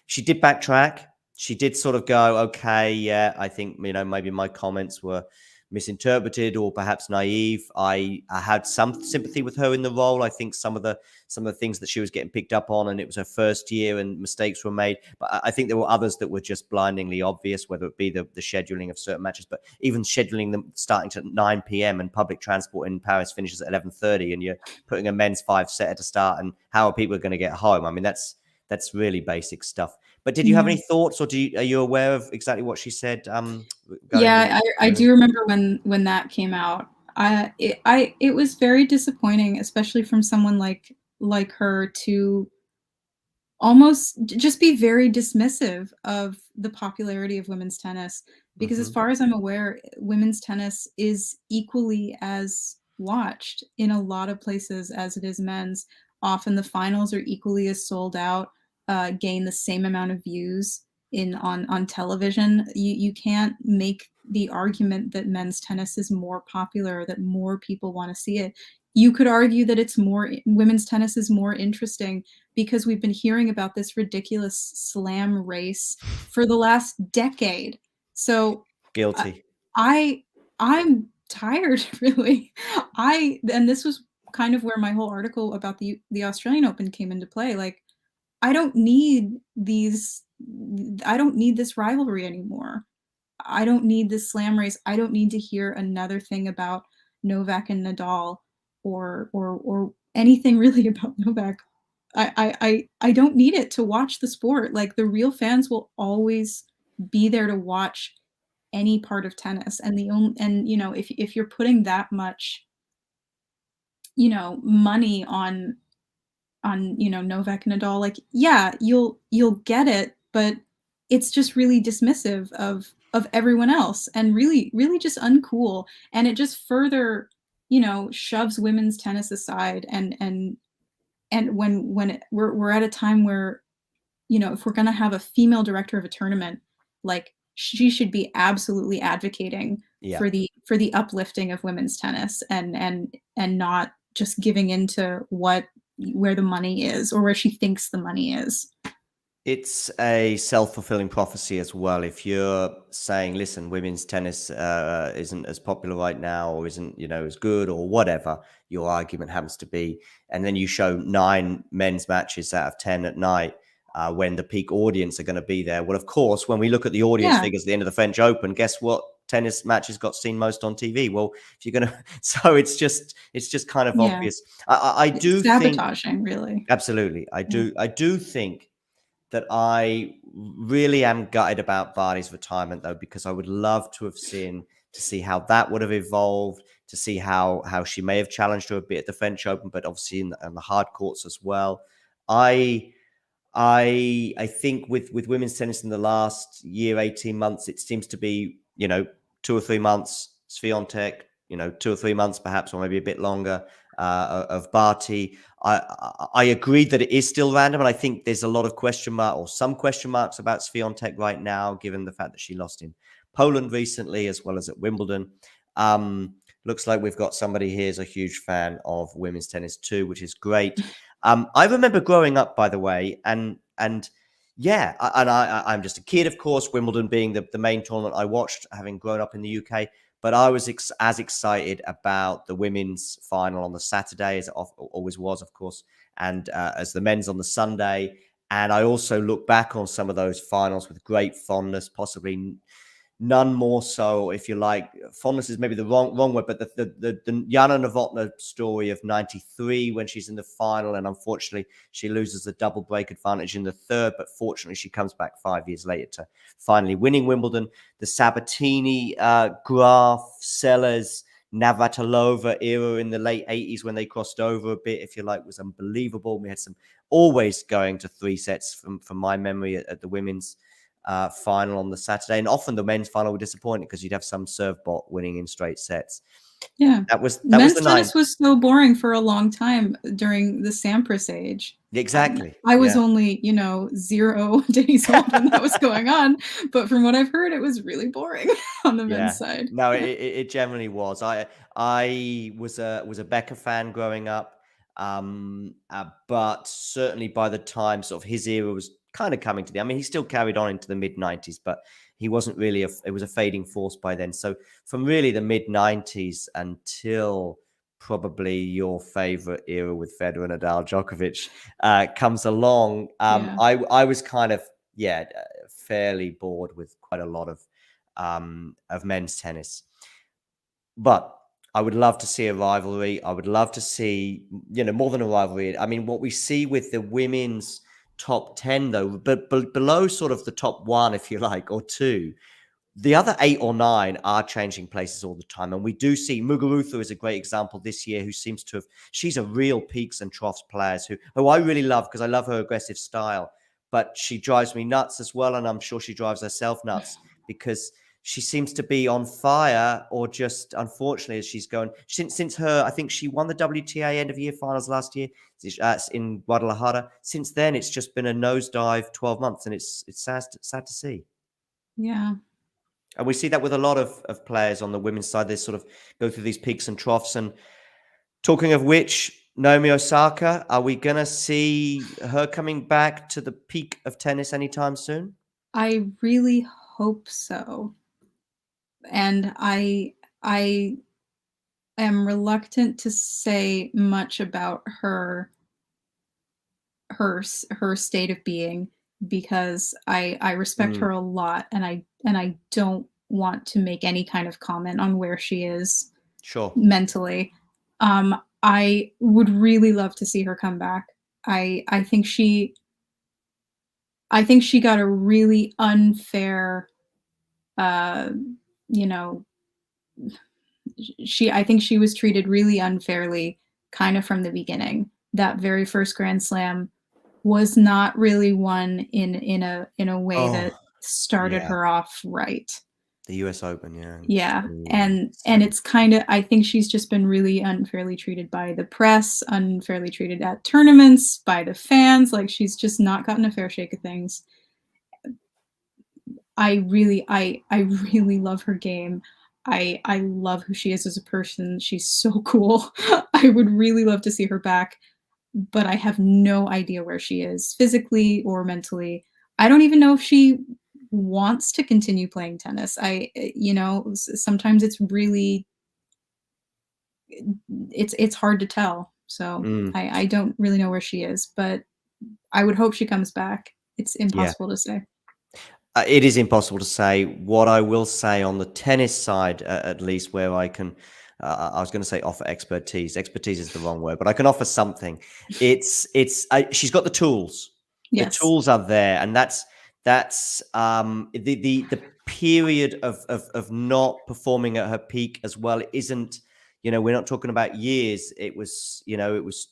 she did backtrack. She did sort of go, okay, yeah, I think maybe my comments were misinterpreted or perhaps naive. I had some sympathy with her in the role. I think some of the things that she was getting picked up on, and it was her first year and mistakes were made. But I think there were others that were just blindingly obvious, whether it be the scheduling of certain matches, but even scheduling them starting to 9 p.m. and public transport in Paris finishes at 11:30, and you're putting a men's 5-setter to start, and how are people going to get home? I mean, that's really basic stuff. But did you have Yeah. any thoughts, or are you aware of exactly what she said regarding the Yeah, I women? do remember when that came out. It was very disappointing, especially from someone like her, to almost just be very dismissive of the popularity of women's tennis, because as Hmm. far as I'm aware, women's tennis is equally as watched in a lot of places as it is men's. Often the finals are equally as sold out, gain the same amount of views on television. You can't make the argument that men's tennis is more popular, that more people want to see it. You could argue that women's tennis is more interesting because we've been hearing about this ridiculous slam race for the last decade. So uh, Guilty. I I'm tired, really. And this was kind of where my whole article about the Australian Open came into play. Like I don't need these I don't need this rivalry anymore. I don't need this slam race. I don't need to hear another thing about Novak and Nadal, or anything really about Novak. I don't need it to watch the sport. Like the real fans will always be there to watch any part of tennis. And if you're putting that much, money on Novak and Nadal, like yeah, you'll get it, but it's just really dismissive of everyone else, and really really just uncool, and it just further shoves women's tennis aside. And we're at a time where, if we're going to have a female director of a tournament, like she should be absolutely advocating Yeah. for the uplifting of women's tennis, and not just giving into where the money is, or where she thinks the money is. It's a self-fulfilling prophecy as well. If you're saying, listen, women's tennis isn't as popular right now, or isn't, as good, or whatever your argument happens to be, and then you show 9 men's matches out of 10 at night, when the peak audience are going to be there. Well, of course, when we look at the audience Yeah. figures at the end of the French Open, guess what? Tennis matches got seen most on TV. Well, if you're going to, so it's just kind of Yeah. obvious. I It's do think, sabotaging, really. absolutely, Yeah. I do think that I really am gutted about Barty's retirement, though, because I would love to see how that would have evolved, to see how she may have challenged her a bit at the French Open, but obviously in the hard courts as well. I I think with women's tennis in the last year, 18 months, it seems to be, 2 or 3 months Swiatek, 2 or 3 months perhaps, or maybe a bit longer, of Barty. I agree that it is still random, and I think there's a lot of some question marks about Swiatek right now, given the fact that she lost in Poland recently, as well as at Wimbledon. Looks like we've got somebody here who's a huge fan of women's tennis too, which is great. I remember growing up, by the way, and yeah, I'm just a kid, of course. Wimbledon being the main tournament I watched, having grown up in the UK. But I was as excited about the women's final on the Saturday as it always was, of course, and as the men's on the Sunday. And I also look back on some of those finals with great fondness, possibly none more so, if you like. Fondness is maybe the wrong word, but the Jana Novotná story of '93 when she's in the final, and unfortunately she loses the double break advantage in the third, but fortunately she comes back 5 years later to finally winning Wimbledon. The Sabatini, Guaff, Sellers, Navratilova era in the late 80s when they crossed over a bit, if you like, was unbelievable. We had some always going to 3 sets from my memory at the women's final on the Saturday, and often the men's final were disappointing because you'd have some serve bot winning in straight sets. Yeah. That was Men's the tennis nine. was so boring for a long time during the Sampras age. Exactly. I was Yeah. only, 0 days old when that was going on, but from what I've heard, it was really boring on the men's Yeah. side. No, it generally was. I was a Becker fan growing up, but certainly by the time sort of his era was kind of coming to the, I mean, he still carried on into the mid '90s, but he wasn't really it was a fading force by then. So from really the mid '90s until probably your favorite era with Federer, Nadal, Djokovic comes along, Yeah. I was kind of fairly bored with quite a lot of men's tennis. But I would love to see a rivalry. I would love to see, more than a rivalry. I mean, what we see with the women's top 10, though, but below sort of the top 1, if you like, or 2, the other 8 or 9 are changing places all the time. And we do see Muguruza is a great example this year, who seems to have, she's a real peaks and troughs players who I really love because I love her aggressive style, but she drives me nuts as well. And I'm sure she drives herself nuts because she seems to be on fire, or just unfortunately as she's going since her, I think she won the WTA end of year finals last year in Guadalajara. Since then, it's just been a nosedive 12 months, and it's sad to see. Yeah. And we see that with a lot of players on the women's side. They sort of go through these peaks and troughs. And talking of which, Naomi Osaka, are we going to see her coming back to the peak of tennis anytime soon? I really hope so. And I am reluctant to say much about her state of being, because I respect her a lot, and I don't want to make any kind of comment on where she is Sure. mentally. I would really love to see her come back. I think she got a really unfair, you know, I think she was treated really unfairly kind of from the beginning. That very first Grand Slam was not really won in a way that Oh, started yeah. her off right. The US Open, yeah. Yeah, So and sad. it's kinda, I think she's just been really unfairly treated by the press, unfairly treated at tournaments, by the fans, like, she's just not gotten a fair shake of things. I really love her game. I love who she is as a person, she's so cool. I would really love to see her back, but I have no idea where she is physically or mentally. I don't even know if she wants to continue playing tennis. Sometimes it's really it's hard to tell. So Mm, I don't really know where she is, but I would hope she comes back. It's yeah. impossible to say. It is impossible to say. What I will say on the tennis side, at least, where I can, I was going to say offer expertise. Expertise is the wrong word, but I can offer something. She's got the tools. The Yes. tools are there, and that's the period of not performing at her peak as well. It isn't, we're not talking about years. It was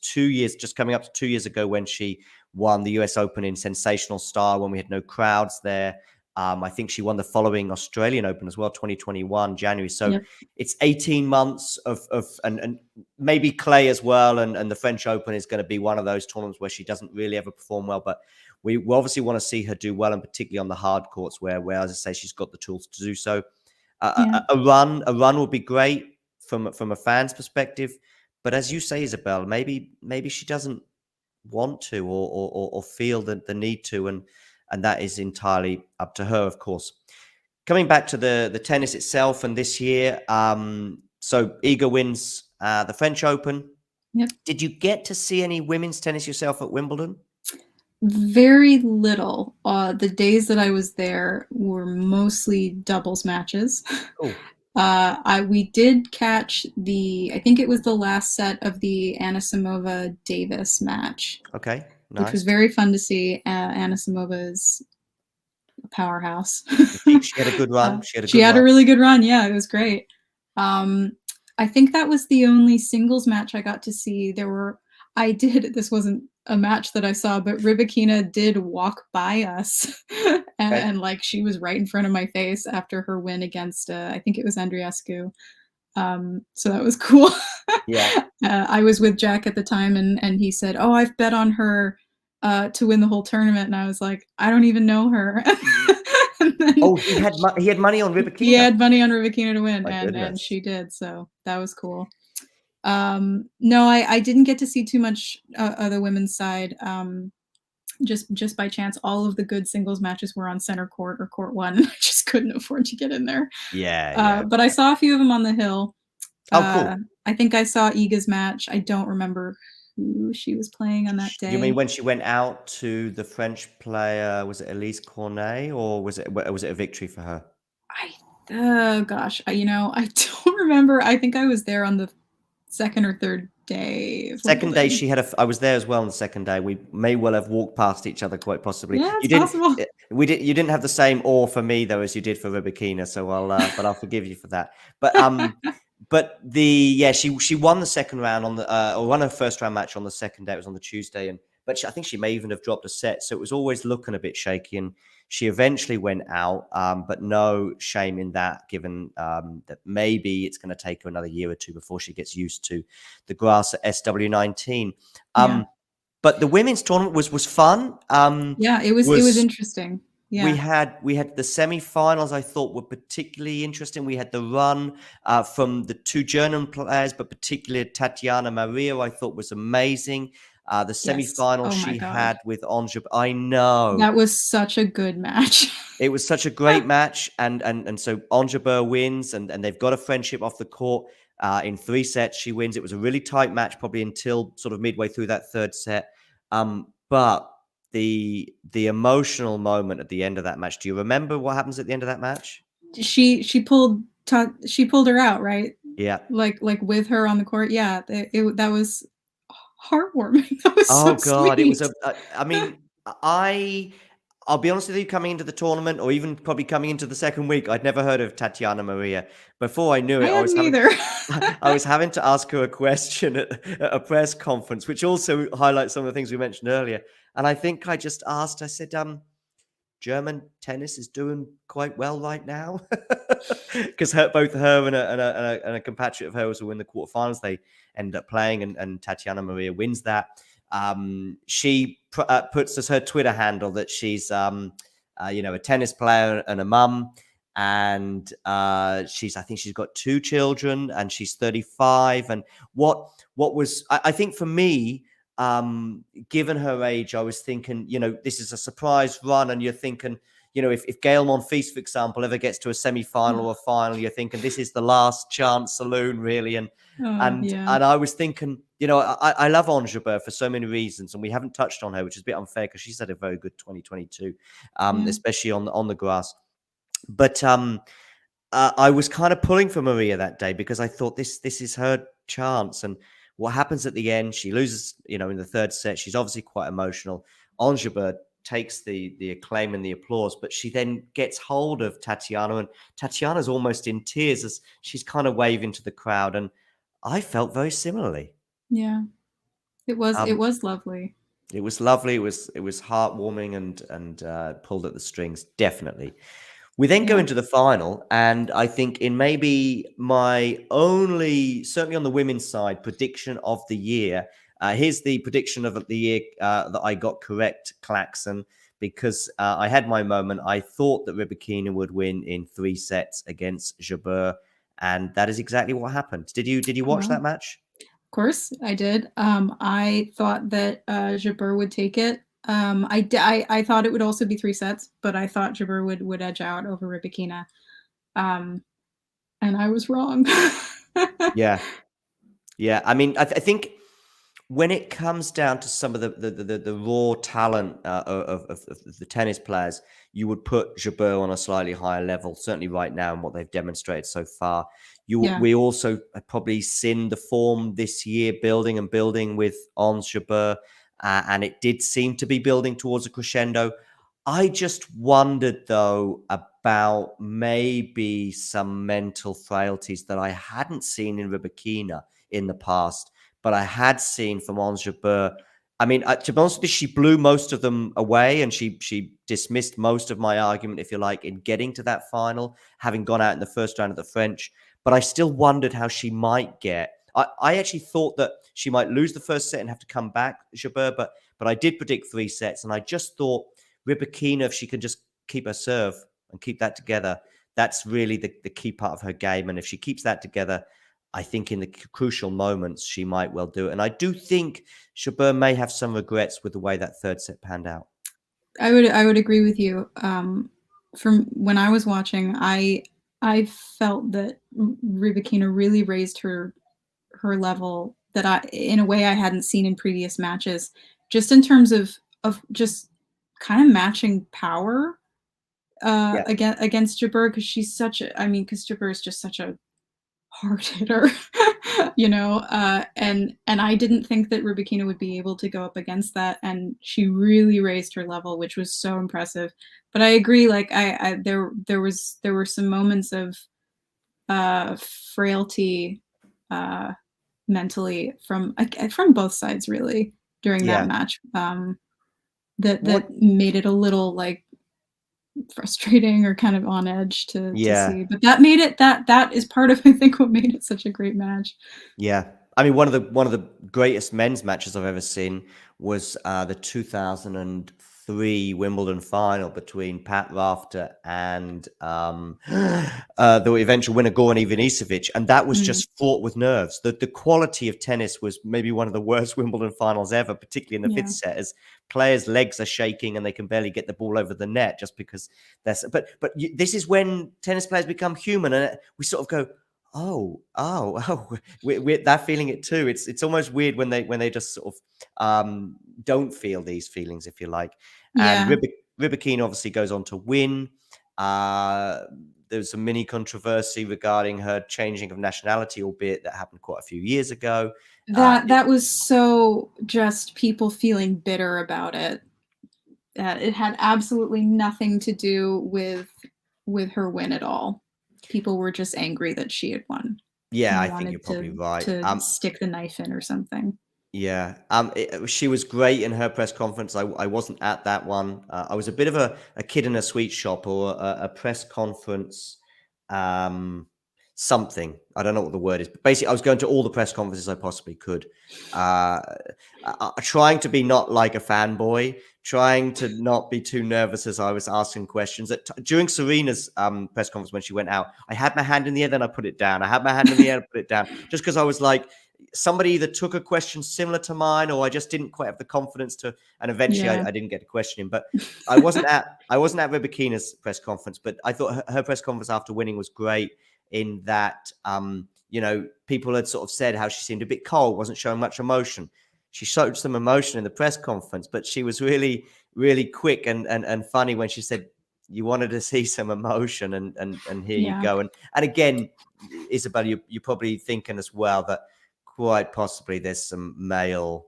2 years, just coming up to 2 years ago when she won the US Open in sensational style when we had no crowds there. I think she won the following Australian Open as well, 2021 January. So Yep. it's 18 months and maybe Clay as well, and the French Open is going to be one of those tournaments where she doesn't really ever perform well. But we obviously want to see her do well, and particularly on the hard courts where, as I say, she's got the tools to do so. Yeah. A run would be great from a fan's perspective, but as you say, Isabel, maybe she doesn't want to or feel the need to, and that is entirely up to her, of course. Coming back to the tennis itself, and this year, so Iga wins the French Open. Yep. Did you get to see any women's tennis yourself at Wimbledon? Very little. The days that I was there were mostly doubles matches. Oh, We did catch I think it was the last set of the Anisimova Davis match, okay, which was nice. very fun to see. Anisimova is a powerhouse. She had a good run. She had a She good had a run. really good run. Yeah, it was great. I think that was the only singles match I got to see. This wasn't a match that I saw, but Rybakina did walk by us Okay. and like she was right in front of my face after her win against I think it was Andreescu. So that was cool. Yeah. I was with Jack at the time and he said, "Oh, I've bet on her to win the whole tournament." And I was like, "I don't even know her." And then Oh, he had money on he Rybakina. had money on Rybakina to win, My and goodness. she did. So that was cool. No, I didn't get to see too much of the women's side. Just by chance, all of the good singles matches were on center court or court one. I just couldn't afford to get in there. Yeah, yeah. But I saw a few of them on the hill. Oh, cool. I think I saw Iga's match. I don't remember who she was playing on that You mean day. when she went out to the French player, was it Elise Cornet, or was it a victory for her? Oh gosh, I don't remember. I think I was there on the second or third day of Second day, Wimbledon. I was there as well on the second day. We may well have walked past each other, quite possibly. Yeah, You it's didn't. possible. You didn't have the same awe for me though as you did for Rybakina, so I'll forgive you for that. But she won the second round or won her first round match on the second day. It was on the Tuesday, I think she may even have dropped a set, so it was always looking a bit shaky. And she eventually went out, but no shame in that, given that maybe it's going to take her another year or two before she gets used to the grass at SW19. Yeah. But the women's tournament was fun. Yeah, it was interesting. We Yeah. had the semi-finals. I thought were particularly interesting. We had the run from the two German players, but particularly Tatiana Maria, I thought was amazing. The Yes. semi-final Oh my she god. had with Onja, I know That was such a good match. it was such a great match, and so Onja wins, and they've got a friendship off the court. In 3 sets, she wins. It was a really tight match, probably until sort of midway through that third set. But the emotional moment at the end of that match. Do you remember what happens at the end of that match? She pulled her out, right? Yeah. Like with her on the court. Yeah, that was heartwarming. That was Oh so God, it was sweet. a. I mean, I'll be honest with you. Coming into the tournament, or even probably coming into the second week, I'd never heard of Tatiana Maria. Before I knew I it, hadn't either. I was having to ask her a question at a press conference, which also highlights some of the things we mentioned earlier. And I think I just asked. I said, German tennis is doing quite well right now, because both her and a compatriot of hers who win the quarterfinals, they end up playing, and Tatiana Maria wins that. She puts as her Twitter handle that she's a tennis player and a mum, and I think she's got 2 children, and she's 35. And what was I think for me, given her age, I was thinking, this is a surprise run, and you're thinking, if Gail Monfils, for example, ever gets to a semi-final or a final, you're thinking this is the last chance saloon, really. And Yeah. I was thinking, I love Ons Jabeur for so many reasons, and we haven't touched on her, which is a bit unfair because she's had a very good 2022, especially on the grass. But I was kind of pulling for Maria that day because I thought this is her chance. And what happens at the end, she loses, in the third set. She's obviously quite emotional. Ons Jabeur takes the acclaim and the applause, but she then gets hold of Tatiana, and Tatiana's almost in tears as she's kind of waving to the crowd. And I felt very similarly. Yeah. It was lovely. It was lovely. It was heartwarming and pulled at the strings, definitely. We then go into the final, and I think in maybe my only, certainly on the women's side, prediction of the year. Here's the prediction of the year that I got correct, Claxon, because I had my moment. I thought that Rybakina would win in 3 sets against Jabeur, and that is exactly what happened. Did you watch that match? Of course, I did. I thought that Jabeur would take it. I thought it would also be 3 sets, but I thought Jabeur would edge out over Rybakina. And I was wrong. Yeah. I mean, I think when it comes down to some of the raw talent of the tennis players, you would put Jabeur on a slightly higher level, certainly right now, and what they've demonstrated so far. We also have probably seen the form this year building with Ons Jabeur, and it did seem to be building towards a crescendo. I just wondered, though, about maybe some mental frailties that I hadn't seen in Rybakina in the past, but I had seen from Ons Jabeur. I mean, to be honest with you, she blew most of them away, and she dismissed most of my argument, if you like, in getting to that final, having gone out in the first round of the French. But I still wondered how she might get. I actually thought that she might lose the first set and have to come back, Jabeur, but I did predict 3 sets, and I just thought Rybakina, if she can just keep her serve and keep that together, that's really the key part of her game. And if she keeps that together, I think in the crucial moments, she might well do it. And I do think Jabeur may have some regrets with the way that third set panned out. I would agree with you. From when I was watching, I felt that Rybakina really raised her level that in a way I hadn't seen in previous matches, just in terms of just kind of matching power against Jabeur, because she's because Jabeur is just such a hard hitter, and I didn't think that Rybakina would be able to go up against that, and she really raised her level, which was so impressive. But I agree, like there were some moments of frailty mentally from both sides, really, during that match, that made it a little like frustrating or kind of on edge to see. But that made it that is part of, I think, what made it such a great match. I mean, one of the greatest men's matches I've ever seen was the 2003 Wimbledon final between Pat Rafter and the eventual winner Goran Ivanisevic, and that was just fraught with nerves. The quality of tennis was maybe one of the worst Wimbledon finals ever, particularly in the fifth set, as players' legs are shaking and they can barely get the ball over the net just because that's. But this is when tennis players become human, and we sort of go, we're that feeling it too. It's almost weird when they just sort of don't feel these feelings, if you like. And Rybakina obviously goes on to win. There's a mini controversy regarding her changing of nationality, albeit that happened quite a few years ago. That was so just people feeling bitter about it. It had absolutely nothing to do with her win at all. People were just angry that she had won. Yeah, I think you're probably right. To stick the knife in or something. Yeah. She was great in her press conference. I wasn't at that one. I was a bit of a kid in a sweet shop, or a press conference something. I don't know what the word is, but basically I was going to all the press conferences I possibly could, trying to be not like a fanboy, trying to not be too nervous as I was asking questions. During Serena's press conference when she went out, I had my hand in the air, then I put it down. I had my hand in the air, I put it down, just because I was like, somebody either took a question similar to mine, or I just didn't quite have the confidence to. And eventually, I didn't get a question in. But I wasn't at Raducanu's press conference, but I thought her press conference after winning was great. In that, people had sort of said how she seemed a bit cold, wasn't showing much emotion. She showed some emotion in the press conference, but she was really, really quick and funny when she said, you wanted to see some emotion, and here you go. And again, Isabel, you're probably thinking as well that quite possibly there's some male,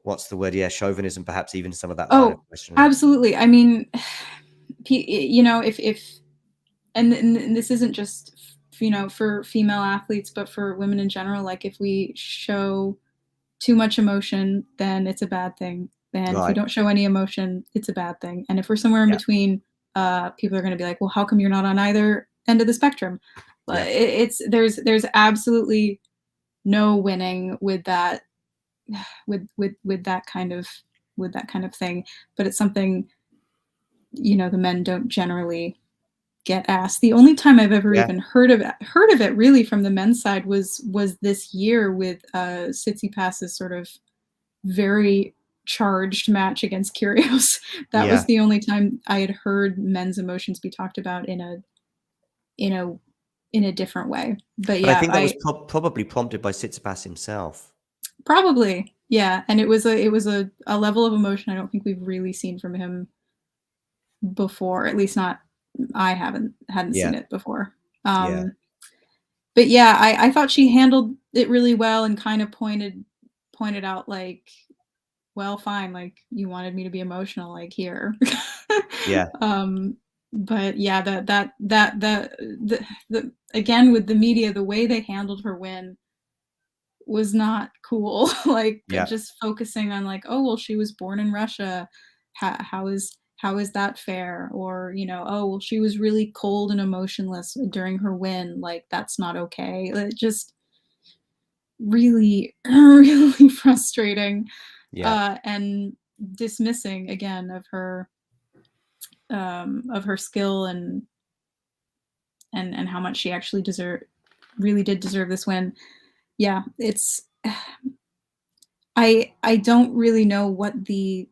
what's the word? Yeah, chauvinism, perhaps even some of that line of questioning. Absolutely. I mean, if and this isn't just for female athletes, but for women in general, like if we show too much emotion, then it's a bad thing. And if we don't show any emotion, it's a bad thing. And if we're somewhere in between, people are going to be like, well, how come you're not on either end of the spectrum? But there's absolutely no winning with that, with that kind of thing. But it's something, the men don't generally get asked. The only time I've ever even heard of it really from the men's side was this year with Tsitsipas's sort of very charged match against Kyrgios. That was the only time I had heard men's emotions be talked about in a different way. But I think that was probably prompted by Tsitsipas himself. Probably, yeah. And it was a level of emotion I don't think we've really seen from him before. At least not, I hadn't seen it before. But yeah, I thought she handled it really well and kind of pointed out like, well, fine, like you wanted me to be emotional, like here. But yeah, the again with the media, the way they handled her win was not cool. Like just focusing on like, oh well, she was born in Russia. How is that fair? Or oh well, she was really cold and emotionless during her win. Like that's not okay. It just really, really frustrating. And dismissing again of her skill and how much she actually really did deserve this win. Yeah, it's I don't really know what the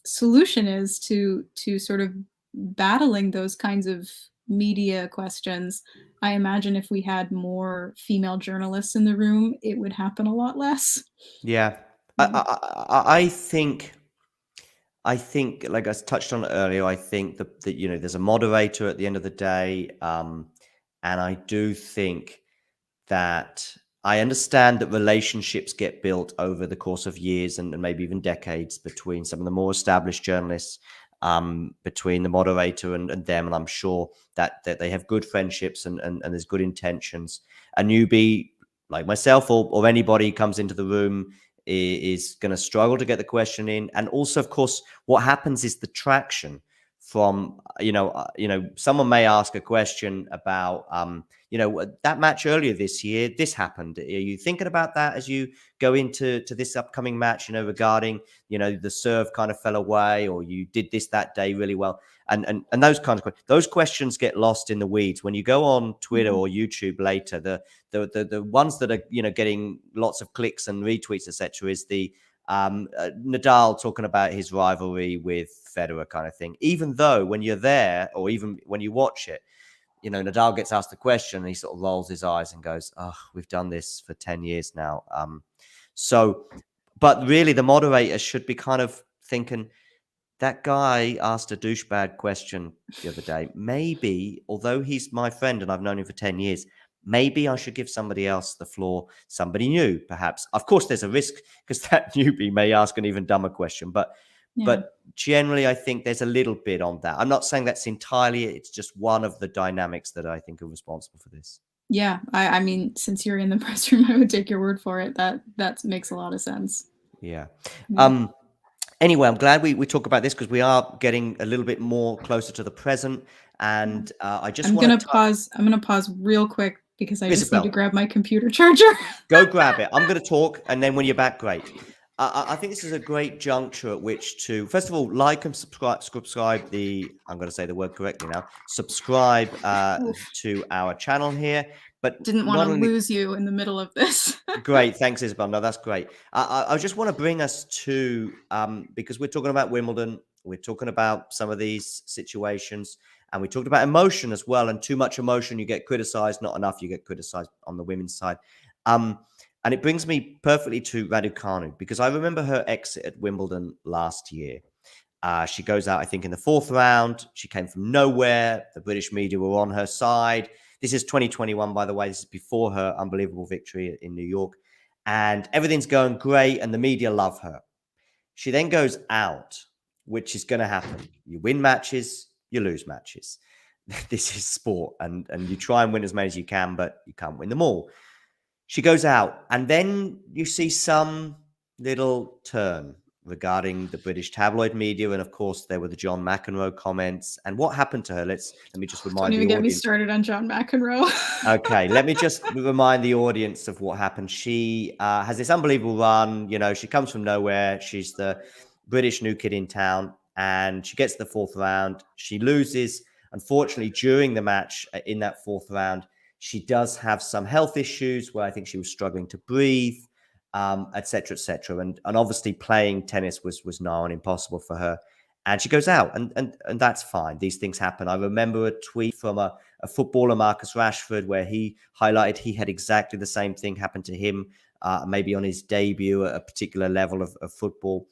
solution is to sort of battling those kinds of media questions. I imagine if we had more female journalists in the room, it would happen a lot less. Yeah. I think, like I touched on it earlier, I think that there's a moderator at the end of the day, and I do think that I understand that relationships get built over the course of years and maybe even decades between some of the more established journalists, between the moderator and them, and I'm sure that they have good friendships and there's good intentions. A newbie like myself or anybody who comes into the room is going to struggle to get the question in. And also, of course, what happens is the traction from, someone may ask a question about, that match earlier this year, this happened. Are you thinking about that as you go into this upcoming match, regarding, the serve kind of fell away, or you did this that day really well? And those kinds of those questions get lost in the weeds. When you go on Twitter or YouTube later, the ones that are, getting lots of clicks and retweets, etc., is the Nadal talking about his rivalry with Federer kind of thing. Even though when you're there, or even when you watch it, Nadal gets asked the question and he sort of rolls his eyes and goes, "Oh, we've done this for 10 years now." But really the moderator should be kind of thinking, that guy asked a douchebag question the other day. Maybe, although he's my friend and I've known him for 10 years, maybe I should give somebody else the floor, somebody new, perhaps. Of course, there's a risk because that newbie may ask an even dumber question. But generally, I think there's a little bit on that. I'm not saying that's entirely it. It's just one of the dynamics that I think are responsible for this. Yeah, I mean, since you're in the press room, I would take your word for it. That makes a lot of sense. Yeah. Anyway, I'm glad we talk about this because we are getting a little bit more closer to the present. And I just want to pause. I'm going to pause real quick because I just need to grab my computer charger. Go grab it. I'm going to talk. And then when you're back, great. I think this is a great juncture at which to, first of all, like and subscribe I'm going to say the word correctly now, subscribe to our channel here. But Didn't want not to only lose you in the middle of this. great, thanks, Isabel. No, that's great. I just want to bring us to because we're talking about Wimbledon, we're talking about some of these situations, and we talked about emotion as well. And too much emotion, you get criticized. Not enough, you get criticized on the women's side. And it brings me perfectly to Raducanu, because I remember her exit at Wimbledon last year. She goes out, I think, in the fourth round. She came from nowhere. The British media were on her side. This is 2021, by the way. This is before her unbelievable victory in New York. And everything's going great, and the media love her. She then goes out, which is going to happen. You win matches, you lose matches. This is sport, and you try and win as many as you can, but you can't win them all. She goes out, and then you see some little turn regarding the British tabloid media, and of course there were the John McEnroe comments. And what happened to her? Let me just Don't remind the even get me audience. started on John McEnroe. Okay, let me just remind the audience of what happened. She has this unbelievable run. You know, she comes from nowhere. She's the British new kid in town, and she gets to the fourth round. She loses. Unfortunately, during the match in that fourth round, she does have some health issues where I think she was struggling to breathe, et cetera, et cetera. And obviously playing tennis was now an impossible for her. And she goes out, and that's fine. These things happen. I remember a tweet from a footballer, Marcus Rashford, where he highlighted he had exactly the same thing happen to him, maybe on his debut at a particular level of football.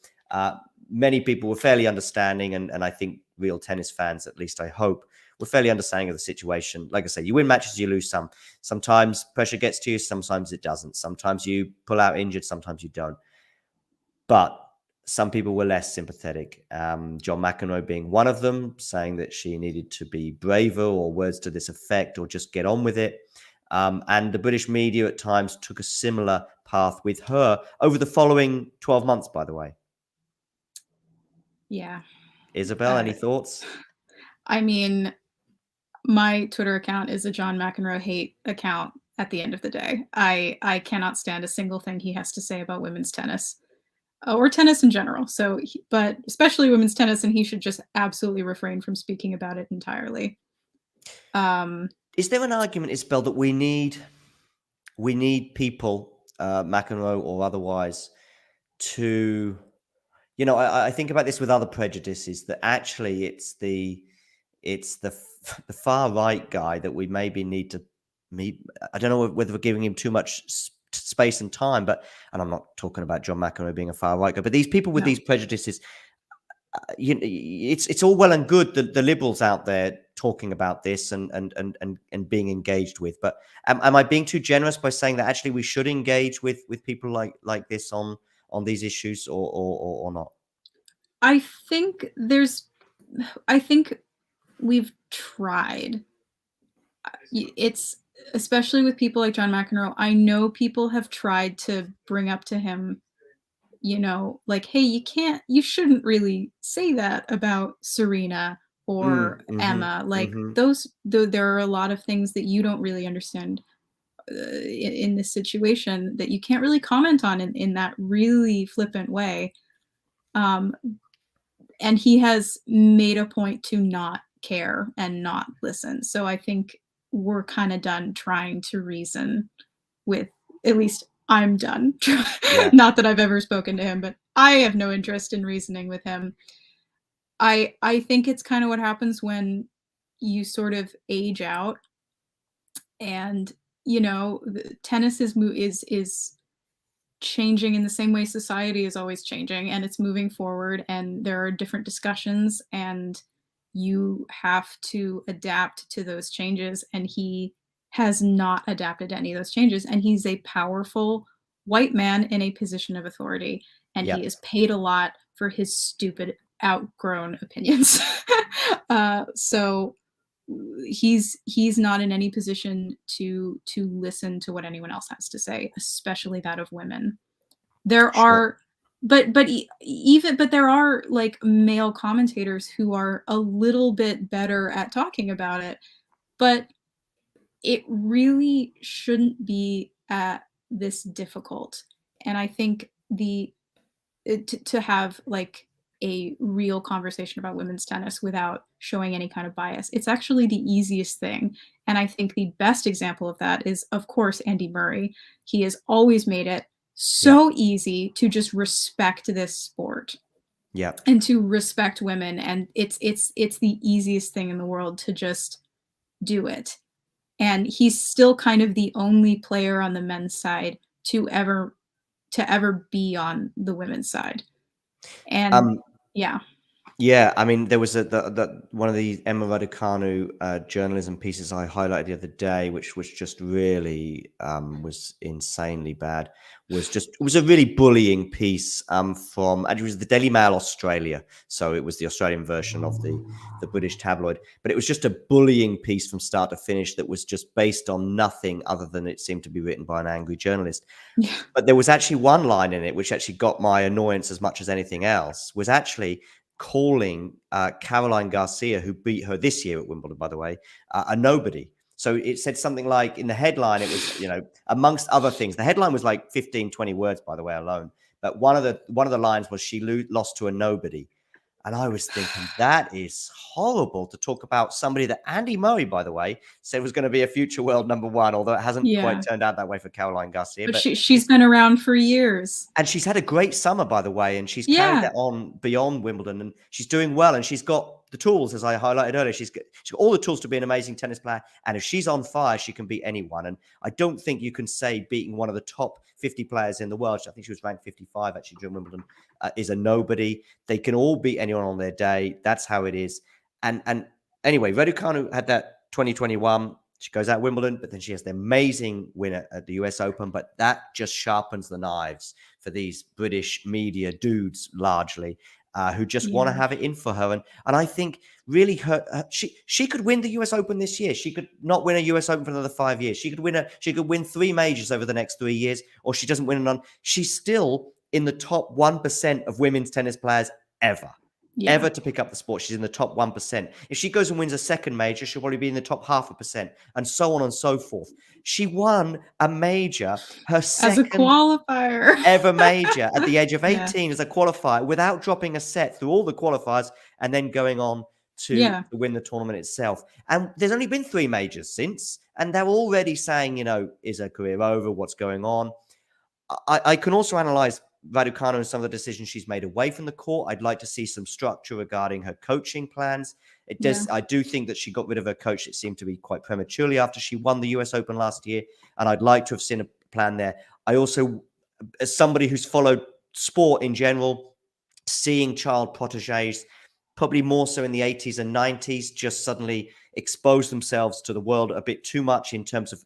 Many people were fairly understanding, and I think real tennis fans, at least I hope, were fairly understanding of the situation. Like I say, you win matches, you lose some. Sometimes pressure gets to you, sometimes it doesn't. Sometimes you pull out injured, sometimes you don't. But some people were less sympathetic. John McEnroe being one of them, saying that she needed to be braver, or words to this effect, or just get on with it. And the British media at times took a similar path with her over the following 12 months, by the way. Yeah. Isabel, any thoughts? I mean, my Twitter account is a John McEnroe hate account at the end of the day. I cannot stand a single thing he has to say about women's tennis. Or tennis in general. So, but especially women's tennis, and he should just absolutely refrain from speaking about it entirely. Is there an argument, Isabel, that we need people, McEnroe or otherwise, to, you know, I think about this with other prejudices, that actually it's the far right guy that we maybe need to meet. I don't know whether we're giving him too much space and time, and I'm not talking about John McEnroe being a far right guy, but these people with these prejudices, it's all well and good that the liberals out there talking about this and being engaged with, but am I being too generous by saying that actually we should engage with people like this on these issues, or not? I think we've tried. It's especially with people like John McEnroe. I know people have tried to bring up to him, you know, like, hey, you shouldn't really say that about Serena or Emma. Like there are a lot of things that you don't really understand in this situation that you can't really comment on in that really flippant way. And he has made a point to not care and not listen. So I think we're kind of done trying to reason with, at least I'm done. Yeah. Not that I've ever spoken to him, but I have no interest in reasoning with him. I think it's kind of what happens when you sort of age out, and you know, tennis is changing in the same way society is always changing, and it's moving forward, and there are different discussions, and you have to adapt to those changes, and he has not adapted to any of those changes, and he's a powerful white man in a position of authority, and he is paid a lot for his stupid outgrown opinions. So he's not in any position to listen to what anyone else has to say, especially that of women. There are but there are like male commentators who are a little bit better at talking about it, but it really shouldn't be this difficult. And I think to have like a real conversation about women's tennis without showing any kind of bias. It's actually the easiest thing. And I think the best example of that is, of course, Andy Murray. He has always made it Yeah. so easy to just respect this sport Yeah. and to respect women. And it's the easiest thing in the world to just do it. And he's still kind of the only player on the men's side to ever be on the women's side. And yeah. Yeah, I mean, there was one of the Emma Raducanu journalism pieces I highlighted the other day, which was just really was insanely bad. It was a really bullying piece from, and it was the Daily Mail Australia, so it was the Australian version of the British tabloid. But it was just a bullying piece from start to finish that was just based on nothing other than it seemed to be written by an angry journalist. Yeah. But there was actually one line in it which actually got my annoyance as much as anything else, was actually calling Caroline Garcia, who beat her this year at Wimbledon, by the way, a nobody. So it said something like, in the headline, it was, amongst other things, the headline was like 15, 20 words, by the way, alone. But one of the lines was, she lost to a nobody. And I was thinking, that is horrible to talk about somebody that Andy Murray, by the way, said was going to be a future world number one, although it hasn't quite turned out that way for Caroline Garcia. But she's been around for years. And she's had a great summer, by the way, and she's carried that on beyond Wimbledon, and she's doing well, and she's got the tools, as I highlighted earlier. She's got all the tools to be an amazing tennis player, and if she's on fire, she can beat anyone. And I don't think you can say beating one of the top 50 players in the world, I think she was ranked 55 actually during Wimbledon, is a nobody. They can all beat anyone on their day. That's how it is. And anyway, Raducanu had that 2021. She goes out Wimbledon, but then she has the amazing win at the US Open. But that just sharpens the knives for these British media dudes, largely, who just want to have it in for her. And I think really she could win the US Open this year. She could not win a US Open for another 5 years. She could win 3 majors over the next 3 years, or she doesn't win none. She's still in the top 1% of women's tennis players ever. Ever to pick up the sport. She's in the top 1%. If she goes and wins a second major, she'll probably be in the top 0.5%, and so on and so forth. She won a major, her second as a qualifier ever major at the age of 18 as a qualifier, without dropping a set through all the qualifiers, and then going on to win the tournament itself. And there's only been 3 majors since, and they're already saying, is her career over? What's going on? I can also analyze Raducanu and some of the decisions she's made away from the court. I'd like to see some structure regarding her coaching plans. I do think that she got rid of her coach. It seemed to be quite prematurely after she won the US Open last year. And I'd like to have seen a plan there. I also, as somebody who's followed sport in general, seeing child proteges, probably more so in the 80s and 90s, just suddenly expose themselves to the world a bit too much in terms of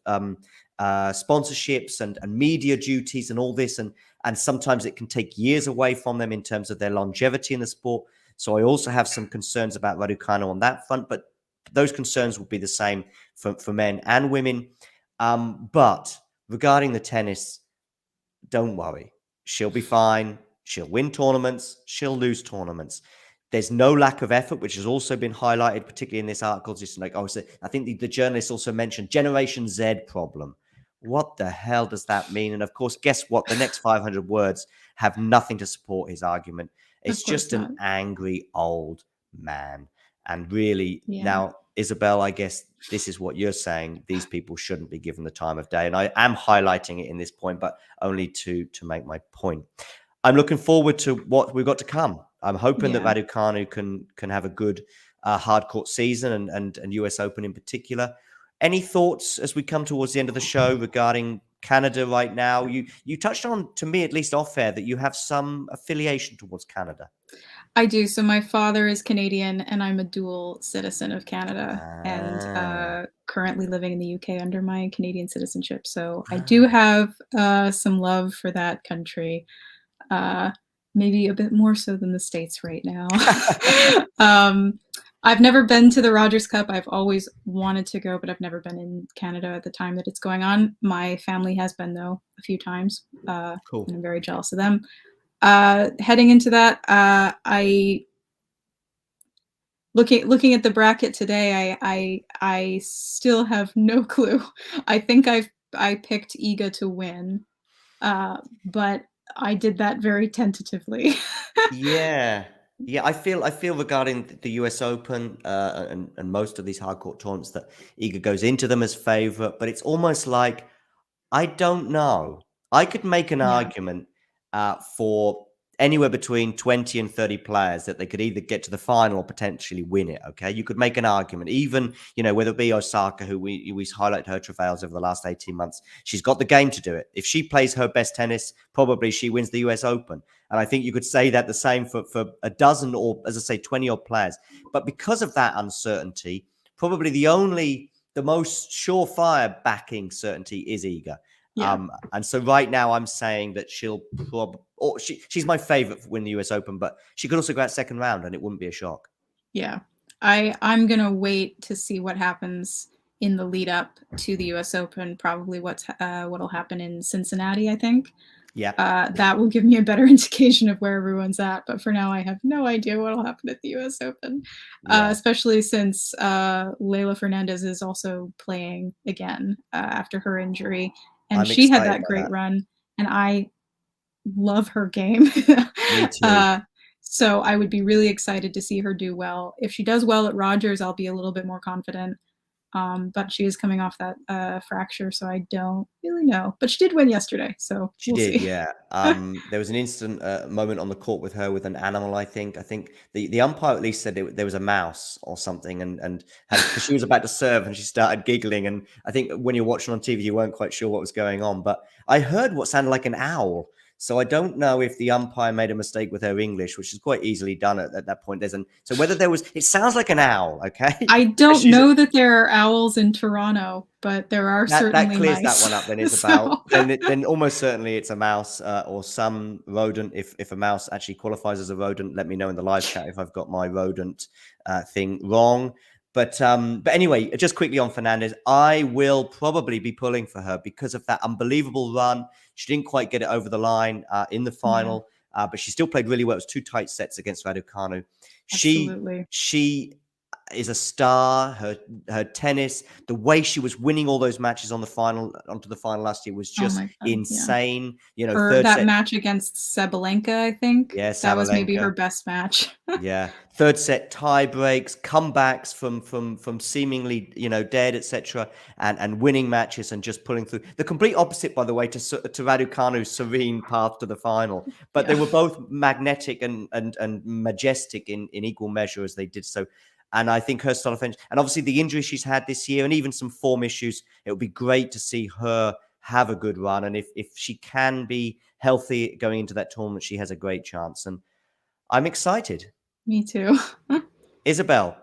sponsorships and media duties and all this. And sometimes it can take years away from them in terms of their longevity in the sport. So I also have some concerns about Raducanu on that front, but those concerns will be the same for men and women. But regarding the tennis, don't worry. She'll be fine. She'll win tournaments. She'll lose tournaments. There's no lack of effort, which has also been highlighted, particularly in this article. Just like I think the journalist also mentioned Generation Z problem. What the hell does that mean? And of course, guess what? The next 500 words have nothing to support his argument. It's just an angry old man. And really, now, Isabel, I guess this is what you're saying. These people shouldn't be given the time of day. And I am highlighting it in this point, but only to make my point. I'm looking forward to what we've got to come. I'm hoping that Raducanu can have a good hard court season and US Open in particular. Any thoughts as we come towards the end of the show regarding Canada right now? You touched on, to me at least off air, that you have some affiliation towards Canada. I do. So my father is Canadian, and I'm a dual citizen of Canada, and currently living in the UK under my Canadian citizenship. So I do have some love for that country. Maybe a bit more so than the States right now. I've never been to the Rogers Cup. I've always wanted to go, but I've never been in Canada at the time that it's going on. My family has been, though, a few times. Cool. And I'm very jealous of them. Heading into that, looking at the bracket today, I still have no clue. I think I picked Iga to win, but I did that very tentatively. Yeah. Yeah, I feel regarding the US Open and most of these hard court tournaments that Iga goes into them as favorite, but it's almost like I don't know. I could make an Yeah. argument for anywhere between 20 and 30 players that they could either get to the final or potentially win it. Okay. You could make an argument, even, whether it be Osaka, who we highlight her travails over the last 18 months. She's got the game to do it. If she plays her best tennis, probably she wins the US Open. And I think you could say that the same for a dozen or, as I say, 20 odd players. But because of that uncertainty, probably the most surefire backing certainty is Iga. Yeah. And so right now I'm saying that she'll she's my favorite to win the US Open, but she could also go out second round and it wouldn't be a shock. Yeah. I'm going to wait to see what happens in the lead up to the US Open, probably what'll happen in Cincinnati, I think. Yeah. That will give me a better indication of where everyone's at. But for now, I have no idea what will happen at the US Open, Yeah. especially since Leylah Fernandez is also playing again after her injury. And I'm she had excited that by great that. run. And I love her game. Me too. So I would be really excited to see her do well. If she does well at Rogers, I'll be a little bit more confident. But she is coming off that fracture, so I don't really know. But she did win yesterday, so She we'll did, see. yeah. There was an instant moment on the court with her with an animal, I think. I think the umpire at least said there was a mouse or something, and cause she was about to serve and she started giggling. And I think when you're watching on TV, you weren't quite sure what was going on. But I heard what sounded like an owl. So I don't know if the umpire made a mistake with her English, which is quite easily done at that point. So whether it sounds like an owl, okay? I don't know that there are owls in Toronto, but there are That certainly clears mice. that one up then, So- Isabel. Then almost certainly it's a mouse or some rodent. If a mouse actually qualifies as a rodent, let me know in the live chat if I've got my rodent thing wrong. But anyway, just quickly on Fernandez, I will probably be pulling for her because of that unbelievable run. She didn't quite get it over the line in the final, but she still played really well. It was 2 tight sets against Raducanu. Absolutely. She is a star. Her tennis, the way she was winning all those matches onto the final last year was just insane. Yeah. Third that set match against Sabalenka, I think. Yeah, that was maybe Sabalenka. her best match. Yeah, third set tie breaks, comebacks from seemingly dead, etc., and winning matches and just pulling through. The complete opposite, by the way, to Raducanu's serene path to the final. But they were both magnetic and majestic in equal measure as they did so. And I think her style of tennis, and obviously the injury she's had this year, and even some form issues, it would be great to see her have a good run. And if she can be healthy going into that tournament, she has a great chance. And I'm excited. Me too. Isabel,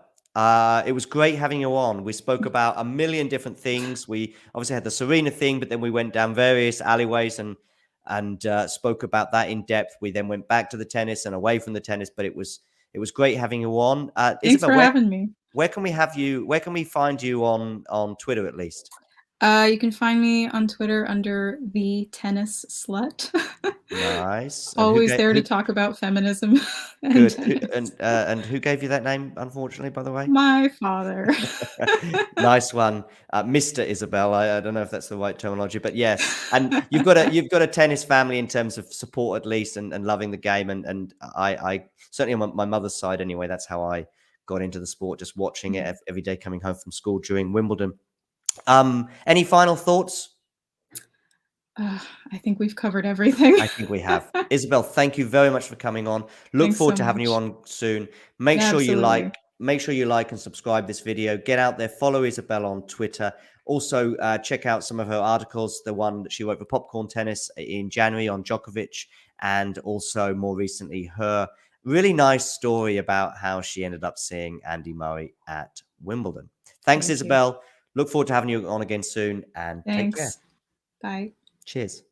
it was great having you on. We spoke about a million different things. We obviously had the Serena thing, but then we went down various alleyways and spoke about that in depth. We then went back to the tennis and away from the tennis, but it was great having you on. Thanks Isabel, for having me. Where can we have you? Where can we find you on Twitter at least? You can find me on Twitter under the Tennis Slut. Nice. Always there to talk about feminism. Good. And who gave you that name, unfortunately, by the way? My father. Nice one, Mr. Isabel. I don't know if that's the right terminology, but yes. And you've got a tennis family in terms of support, at least, and loving the game. And I certainly on my mother's side anyway. That's how I got into the sport, just watching it every day coming home from school during Wimbledon. Any final thoughts? I think we've covered everything. I think we have. Isabel, thank you very much for coming on. Look forward to having you on soon. Make sure you like and subscribe this video. Get out there, follow Isabel on Twitter. Also, check out some of her articles, the one that she wrote for Popcorn Tennis in January on Djokovic, and also more recently her really nice story about how she ended up seeing Andy Murray at Wimbledon. Thanks, Isabel. Look forward to having you on again soon, and take care. Bye. Cheers.